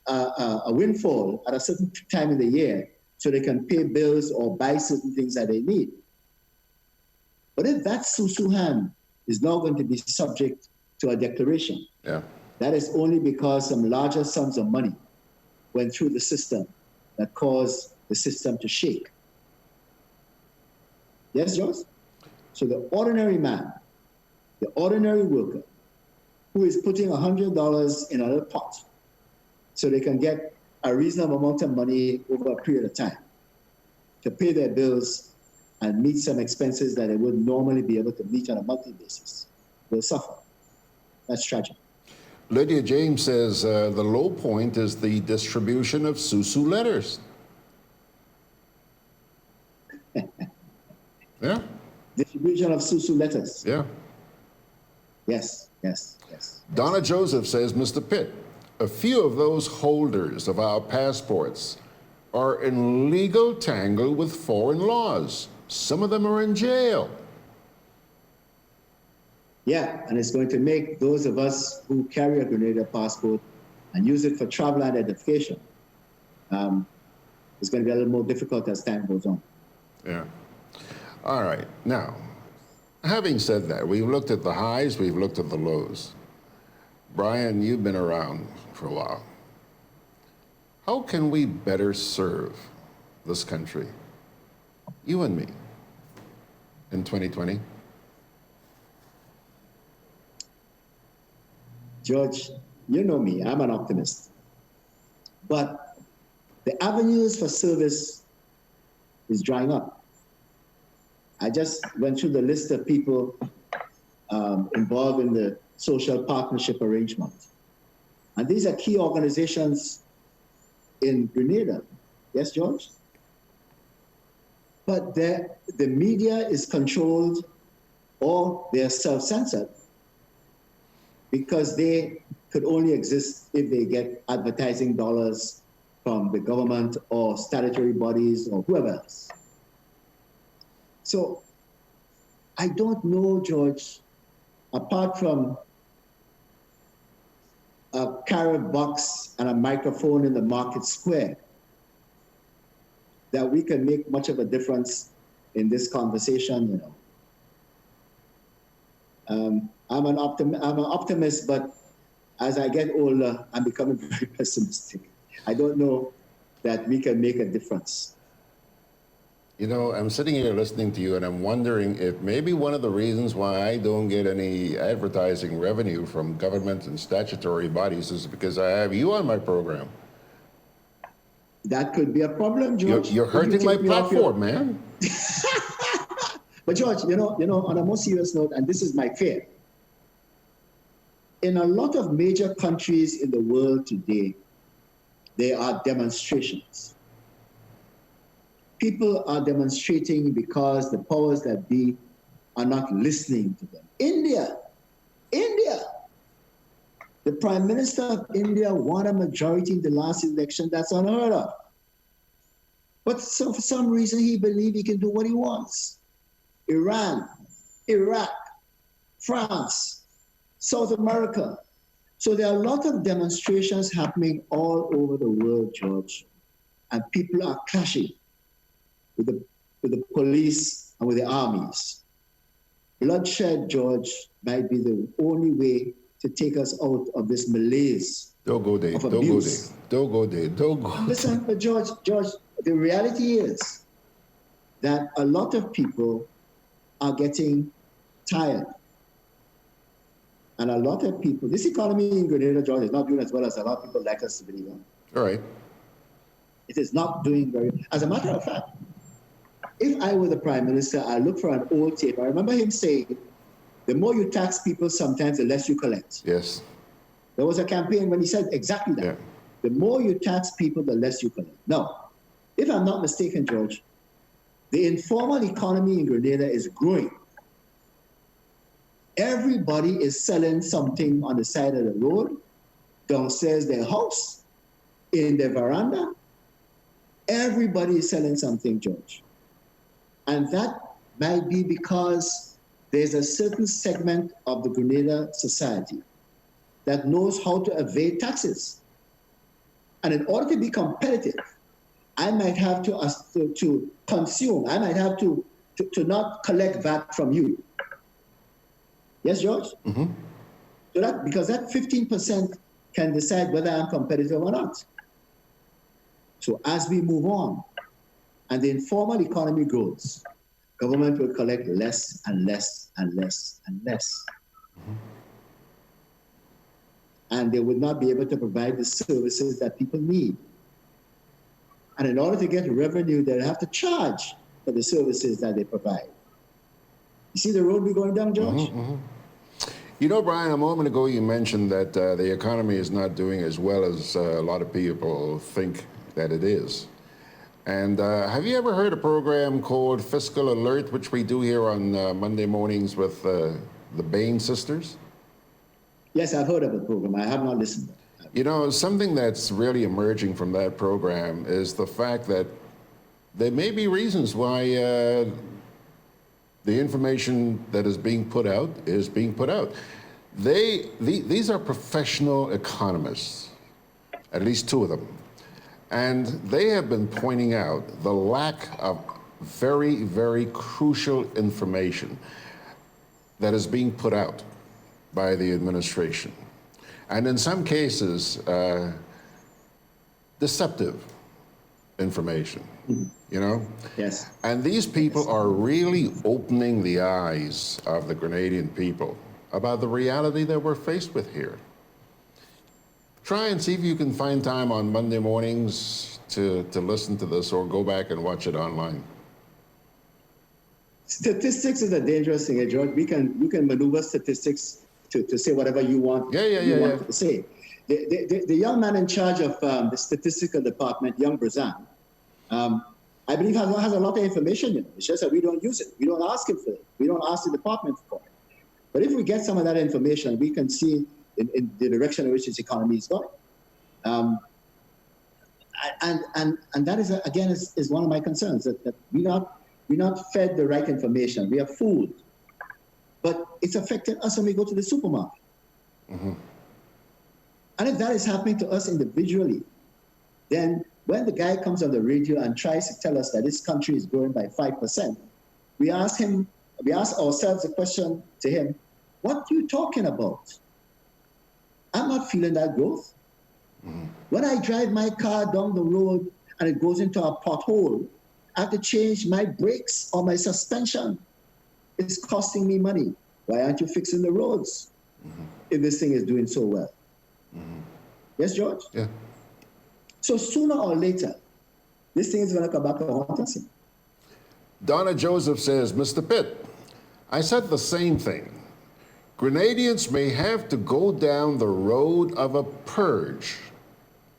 a windfall at a certain time in the year so they can pay bills or buy certain things that they need. But if that susu hand is now going to be subject to a declaration, that is only because some larger sums of money went through the system that caused the system to shake. Yes, George? So the ordinary man, the ordinary worker, who is putting $100 in a little pot so they can get a reasonable amount of money over a period of time to pay their bills and meet some expenses that they would normally be able to meet on a monthly basis, will suffer. That's tragic. Lydia James says the low point is the distribution of susu letters. Yeah. Distribution of susu letters. Yeah. Yes. Donna Joseph says, Mr. Pitt, a few of those holders of our passports are in legal tangle with foreign laws. Some of them are in jail. Yeah, and it's going to make those of us who carry a Grenada passport and use it for travel and identification, it's going to be a little more difficult as time goes on. Yeah. All right. Now, having said that, we've looked at the highs, we've looked at the lows. Brian, you've been around for a while. How can we better serve this country, you and me, in 2020? George, you know me, I'm an optimist. But the avenues for service is drying up. I just went through the list of people involved in the social partnership arrangement. And these are key organizations in Grenada. Yes, George? But the media is controlled or they're self-censored because they could only exist if they get advertising dollars from the government or statutory bodies or whoever else. So I don't know, George, apart from a carrot box and a microphone in the market square, that we can make much of a difference in this conversation, you know. I'm an optimist, but as I get older, I'm becoming very pessimistic. I don't know that we can make a difference. You know, I'm sitting here listening to you and I'm wondering if maybe one of the reasons why I don't get any advertising revenue from government and statutory bodies is because I have you on my program. That could be a problem, George. You're hurting my platform, man. But George, you know, on a more serious note, and this is my fear, in a lot of major countries in the world today, there are demonstrations. People are demonstrating because the powers that be are not listening to them. India, the Prime Minister of India won a majority in the last election. That's unheard of. But so for some reason, he believes he can do what he wants. Iran, Iraq, France, South America, So there are a lot of demonstrations happening all over the world, George, and people are clashing with the police and with the armies. Bloodshed, George, might be the only way to take us out of this malaise Don't go there. of Don't go abuse. there. Don't go there. Don't go. Listen, but George, the reality is that a lot of people are getting tired. And a lot of people, this economy in Grenada, George, is not doing as well as a lot of people like us to believe. All right. It is not doing very well. As a matter of fact, if I were the Prime Minister, I look for an old tape. I remember him saying, the more you tax people, sometimes the less you collect. Yes. There was a campaign when he said exactly that. Yeah. The more you tax people, the less you collect. Now, if I'm not mistaken, George, the informal economy in Grenada is growing. Everybody is selling something on the side of the road, downstairs their house, in their veranda. Everybody is selling something, George. And that might be because there's a certain segment of the Grenada society that knows how to evade taxes. And in order to be competitive, I might have to consume, I might have to not collect VAT from you. Yes, George? Mm-hmm. So because that 15% can decide whether I'm competitive or not. So as we move on and the informal economy grows, government will collect less and less and less and less. Mm-hmm. And they would not be able to provide the services that people need. And in order to get revenue, they'll have to charge for the services that they provide. You see the road we're going down, George? Mm-hmm, mm-hmm. You know, Brian, a moment ago you mentioned that the economy is not doing as well as a lot of people think that it is. And have you ever heard a program called Fiscal Alert, which we do here on Monday mornings with the Bain sisters? Yes, I've heard of the program. I have not listened. You know, something that's really emerging from that program is the fact that there may be reasons why the information that is being put out is being put out. These are professional economists, at least two of them. And they have been pointing out the lack of very, very crucial information that is being put out by the administration. And in some cases, deceptive information, you know? Yes. And these people are really opening the eyes of the Grenadian people about the reality that we're faced with here. Try and see if you can find time on Monday mornings to listen to this or go back and watch it online. Statistics is a dangerous thing, George. You can maneuver statistics to say whatever you want, want to say. The young man in charge of the statistical department, young Brazan, I believe has a lot of information in it. It's just that we don't use it. We don't ask him for it. We don't ask the department for it. But if we get some of that information, we can see in the direction in which this economy is going. And that is, again, is one of my concerns, that we're not fed the right information. We are fooled. But it's affecting us when we go to the supermarket. Mm-hmm. And if that is happening to us individually, then when the guy comes on the radio and tries to tell us that this country is growing by 5%, we ask ourselves the question to him, what are you talking about? I'm not feeling that growth. Mm-hmm. When I drive my car down the road and it goes into a pothole, I have to change my brakes or my suspension. It's costing me money. Why aren't you fixing the roads if this thing is doing so well? Mm-hmm. Yes, George? Yeah. So sooner or later, this thing is going to come back to haunt us. Donna Joseph says, Mr. Pitt, I said the same thing. Grenadians may have to go down the road of a purge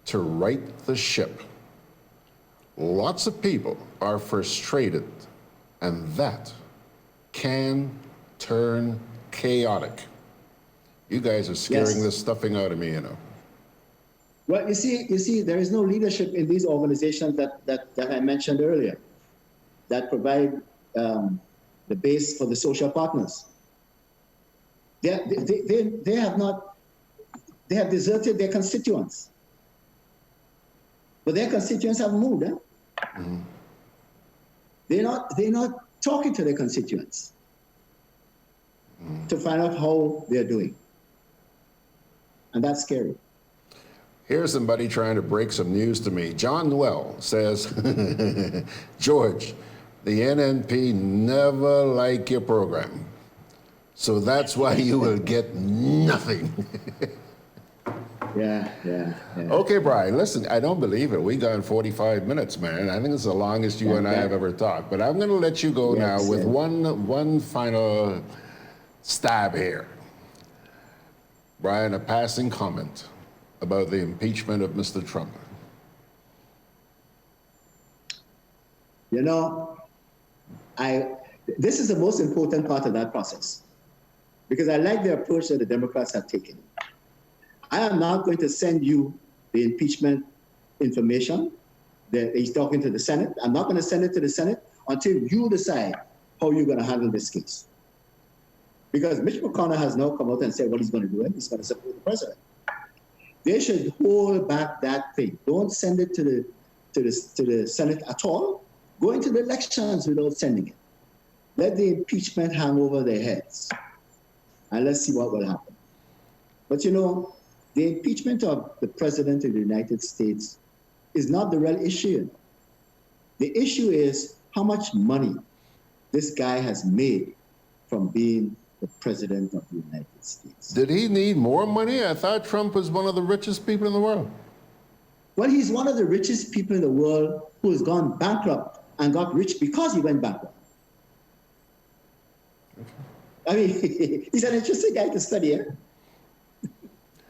to right the ship. Lots of people are frustrated, and that can turn chaotic. You guys are scaring the stuffing out of me, you know. Well, you see, there is no leadership in these organizations that I mentioned earlier that provide the base for the social partners. They have not They have deserted their constituents. But their constituents have moved. They're not talking to their constituents to find out how they're doing. And that's scary. Here's somebody trying to break some news to me. John Noel says, George, the NNP never like your program. So that's why you will get nothing. Yeah. Okay, Brian, listen, I don't believe it. We gone 45 minutes, man. I think it's the longest you and I have ever talked. But I'm going to let you go now with one final stab here. Brian, a passing comment about the impeachment of Mr. Trump. You know, this is the most important part of that process, because I like the approach that the Democrats have taken. I am not going to send you the impeachment information that he's talking to the Senate. I'm not going to send it to the Senate until you decide how you're going to handle this case. Because Mitch McConnell has now come out and said what he's going to do, and he's going to support the president. They should hold back that thing. Don't send it to the Senate at all. Go into the elections without sending it. Let the impeachment hang over their heads, and let's see what will happen. But you know, the impeachment of the President of the United States is not the real issue. The issue is how much money this guy has made from being the President of the United States. Did he need more money? I thought Trump was one of the richest people in the world. Well, he's one of the richest people in the world who has gone bankrupt and got rich because he went bankrupt. I mean, he's an interesting guy to study.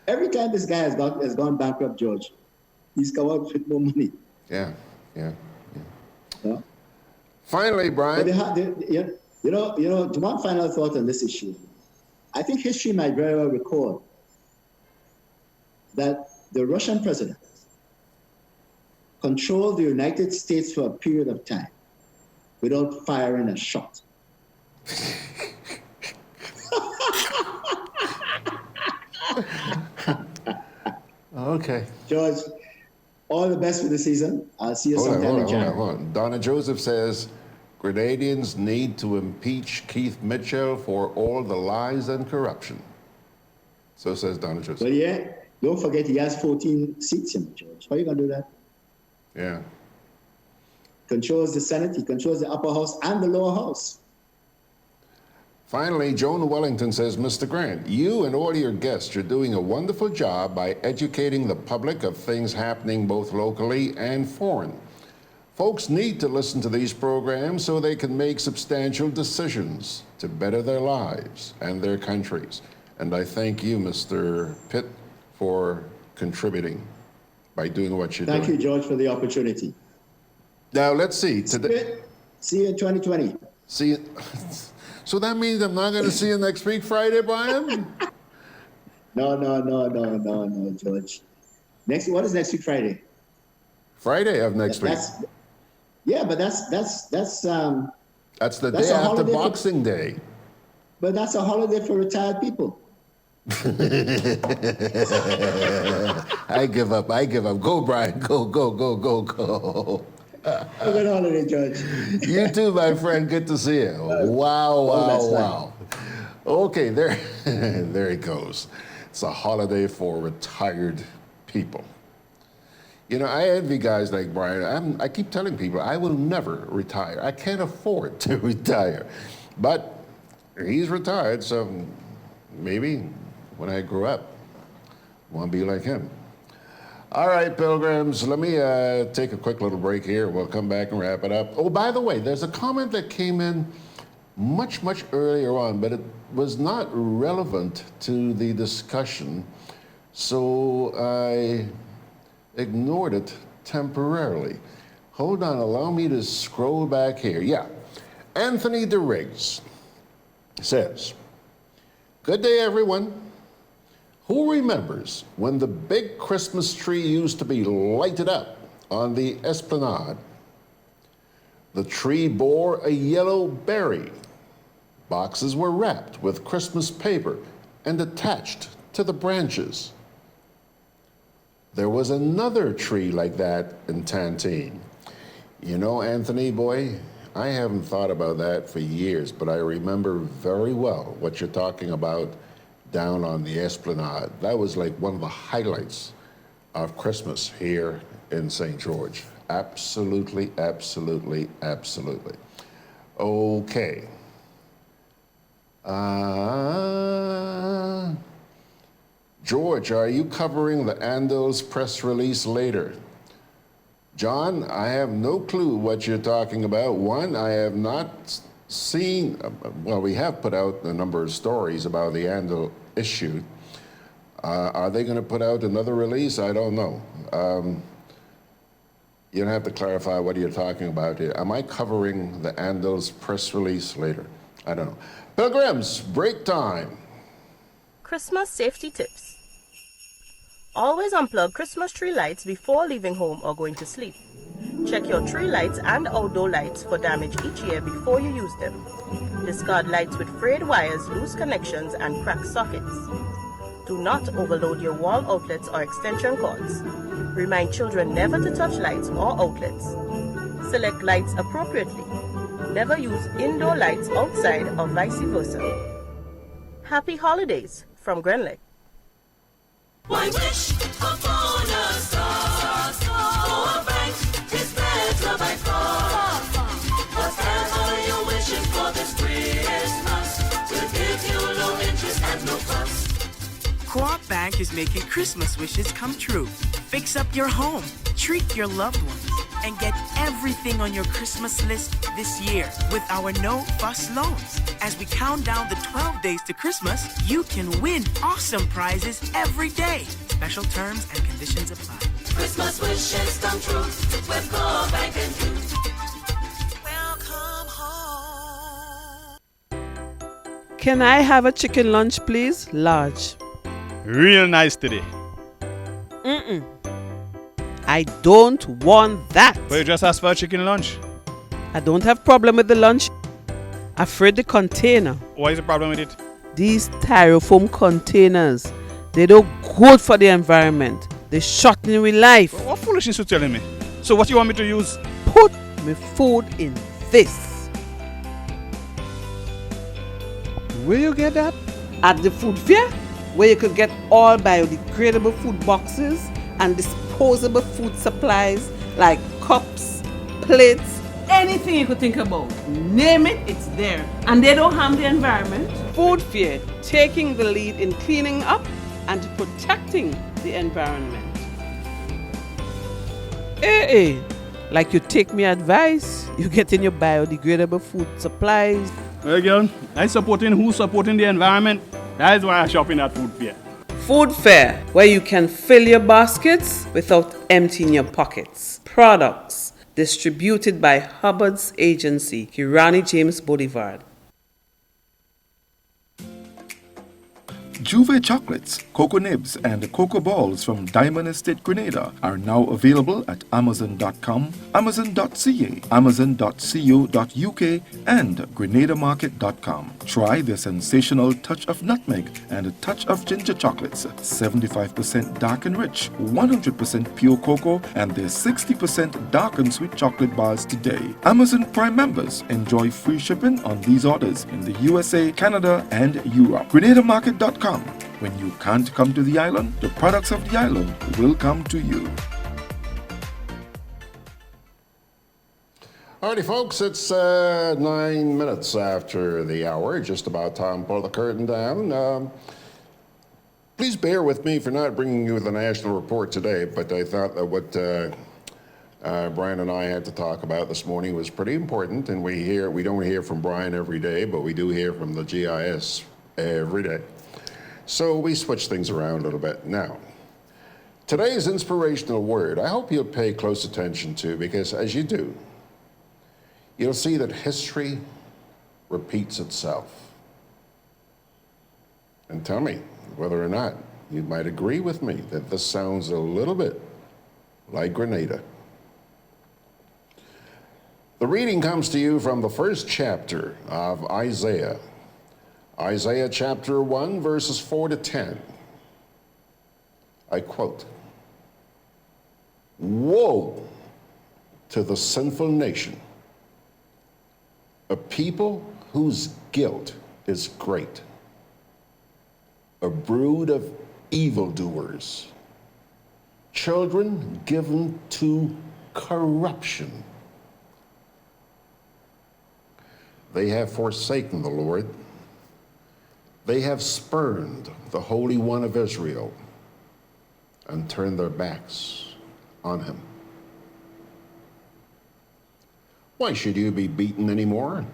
Every time this guy has gone bankrupt, George, he's come out with more money. Yeah. Finally, Brian. You know, one final thought on this issue. I think history might very well record that the Russian president controlled the United States for a period of time without firing a shot. Okay. George, all the best for the season. I'll see you sometime in January. Hold on. Donna Joseph says, Grenadians need to impeach Keith Mitchell for all the lies and corruption. So says Donna Joseph. Well, yeah, don't forget he has 14 seats in George. How are you going to do that? Yeah. Controls the Senate, he controls the upper house and the lower house. Finally, Joan Wellington says, Mr. Grant, you and all your guests are doing a wonderful job by educating the public of things happening both locally and foreign. Folks need to listen to these programs so they can make substantial decisions to better their lives and their countries. And I thank you, Mr. Pitt, for contributing by doing what you're doing. Thank you, George, for the opportunity. Now, let's see. Today, see you in 2020. See you. So that means I'm not going to see you next week, Friday, Brian? No, George. What is next week, Friday? Friday of next week. Yeah, but that's the day after Boxing Day. But that's a holiday for retired people. I give up. Go, Brian. Go. Have a good holiday, George. You too, my friend. Good to see you. Wow. Okay, there it goes. It's a holiday for retired people. You know, I envy guys like Brian. I keep telling people I will never retire. I can't afford to retire. But he's retired, so maybe when I grow up, I want to be like him. All right, Pilgrims, let me take a quick little break here. We'll come back and wrap it up. Oh, by the way, there's a comment that came in much earlier on, but it was not relevant to the discussion, so I ignored it temporarily. Hold on, allow me to scroll back here. Yeah, Anthony DeRiggs says, "Good day, everyone. Who remembers when the big Christmas tree used to be lighted up on the esplanade? The tree bore a yellow berry. Boxes were wrapped with Christmas paper and attached to the branches. There was another tree like that in Tantine. You know, Anthony, boy, I haven't thought about that for years, but I remember very well what you're talking about down on the Esplanade. That was like one of the highlights of Christmas here in St. George. Absolutely, absolutely, absolutely. Okay. George, are you covering the Andel's press release later? John, I have no clue what you're talking about. One, I have not seen, well, we have put out a number of stories about the Andel issue. Are they going to put out another release? I don't know. You're going to have to clarify what you're talking about here. Am I covering the Andel's press release later? I don't know. Pilgrims, break time. Christmas safety tips. Always unplug Christmas tree lights before leaving home or going to sleep. Check your tree lights and outdoor lights for damage each year before you use them. Discard lights with frayed wires, loose connections, and cracked sockets. Do not overload your wall outlets or extension cords. Remind children never to touch lights or outlets. Select lights appropriately. Never use indoor lights outside or vice versa. Happy holidays from Grenley. Why wish upon a star? For a bank is better by far. Whatever you're wishing for this Christmas will give you low interest and no fuss. Co-op Bank is making Christmas wishes come true. Fix up your home, treat your loved ones, and get everything on your Christmas list this year with our no-fuss loans. As we count down the 12 days to Christmas, you can win awesome prizes every day. Special terms and conditions apply. Christmas wishes come true with Co-op Bank and you. Welcome home. Can I have a chicken lunch, please? Large. Real nice today. I don't want that. But you just asked for a chicken lunch. I don't have problem with the lunch. Afraid the container. What is the problem with it? These styrofoam containers, they don't good for the environment. They shorten with life. What foolishness you telling me? So what you want me to use? Put my food in this. Where you get that? At the food fair, where you could get all biodegradable food boxes and disposable food supplies like cups, plates, anything you could think about. Name it, it's there. And they don't harm the environment. Food fair, taking the lead in cleaning up and protecting the environment. Hey, like you take me advice, you get in your biodegradable food supplies. Well, girl, I supporting who supporting the environment. That is why I shop in at food fair. Food fair, where you can fill your baskets without emptying your pockets. Products distributed by Hubbard's agency, Kirani James Boulevard. Juve chocolates, cocoa nibs, and cocoa balls from Diamond Estate Grenada are now available at Amazon.com, Amazon.ca, Amazon.co.uk, and GrenadaMarket.com. Try the sensational touch of nutmeg and a touch of ginger chocolates, 75% dark and rich, 100% pure cocoa, and their 60% dark and sweet chocolate bars today. Amazon Prime members enjoy free shipping on these orders in the USA, Canada, and Europe. GrenadaMarket.com. When you can't come to the island, the products of the island will come to you. Alrighty, folks, it's 9 minutes after the hour, just about time to pull the curtain down. Please bear with me for not bringing you the national report today, but I thought that what Brian and I had to talk about this morning was pretty important, and we don't hear from Brian every day, but we do hear from the GIS every day. So we switch things around a little bit. Now, today's inspirational word, I hope you'll pay close attention to, because as you do, you'll see that history repeats itself. And tell me whether or not you might agree with me that this sounds a little bit like Grenada. The reading comes to you from the first chapter of Isaiah. Isaiah chapter 1, verses 4 to 10. I quote, Woe to the sinful nation, a people whose guilt is great, a brood of evildoers, children given to corruption. They have forsaken the Lord. They have spurned the Holy One of Israel and turned their backs on him. Why should you be beaten anymore?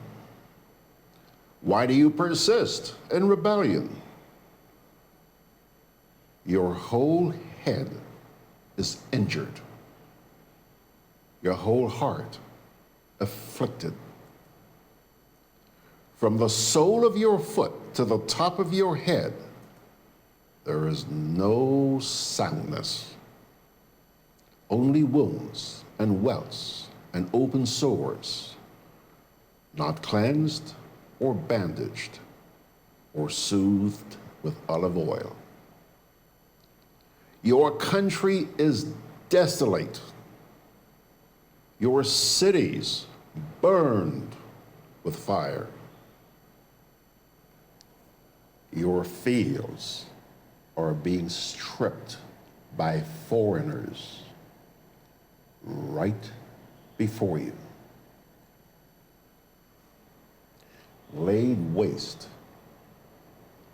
Why do you persist in rebellion? Your whole head is injured, your whole heart afflicted. From the sole of your foot to the top of your head, there is no soundness, only wounds and welts and open sores, not cleansed or bandaged or soothed with olive oil. Your country is desolate, your cities burned with fire. Your fields are being stripped by foreigners right before you. Laid waste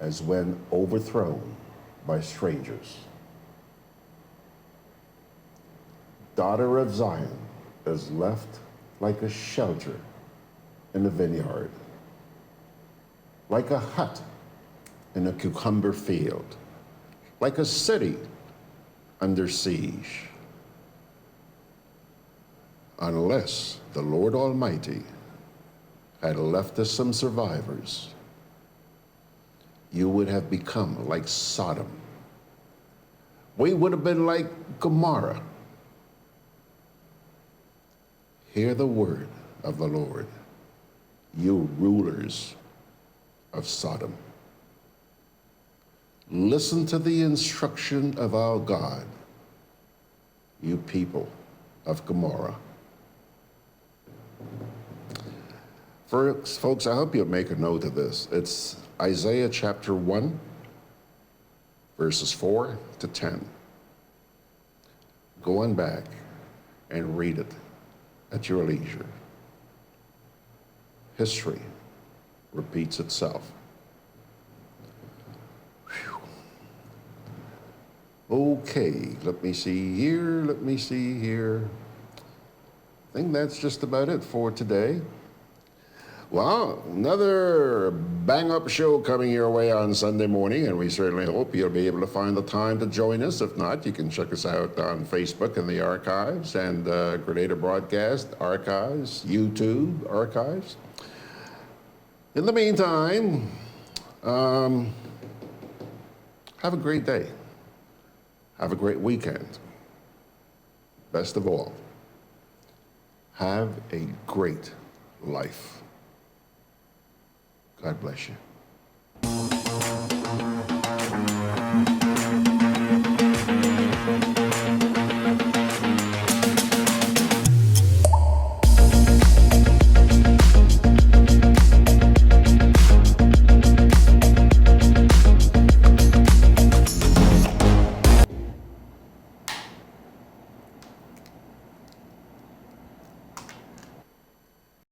as when overthrown by strangers. Daughter of Zion is left like a shelter in a vineyard, like a hut in a cucumber field, like a city under siege. Unless the Lord Almighty had left us some survivors, you would have become like Sodom. We would have been like Gomorrah. Hear the word of the Lord, you rulers of Sodom. Listen to the instruction of our God, you people of Gomorrah. Folks, I hope you'll make a note of this. It's Isaiah chapter 1, verses 4 to 10. Go on back and read it at your leisure. History repeats itself. Okay, let me see here. I think that's just about it for today. Well, another bang-up show coming your way on Sunday morning, and we certainly hope you'll be able to find the time to join us. If not, you can check us out on Facebook in the archives and Grenada Broadcast archives, YouTube archives. In the meantime, have a great day. Have a great weekend. Best of all, have a great life. God bless you.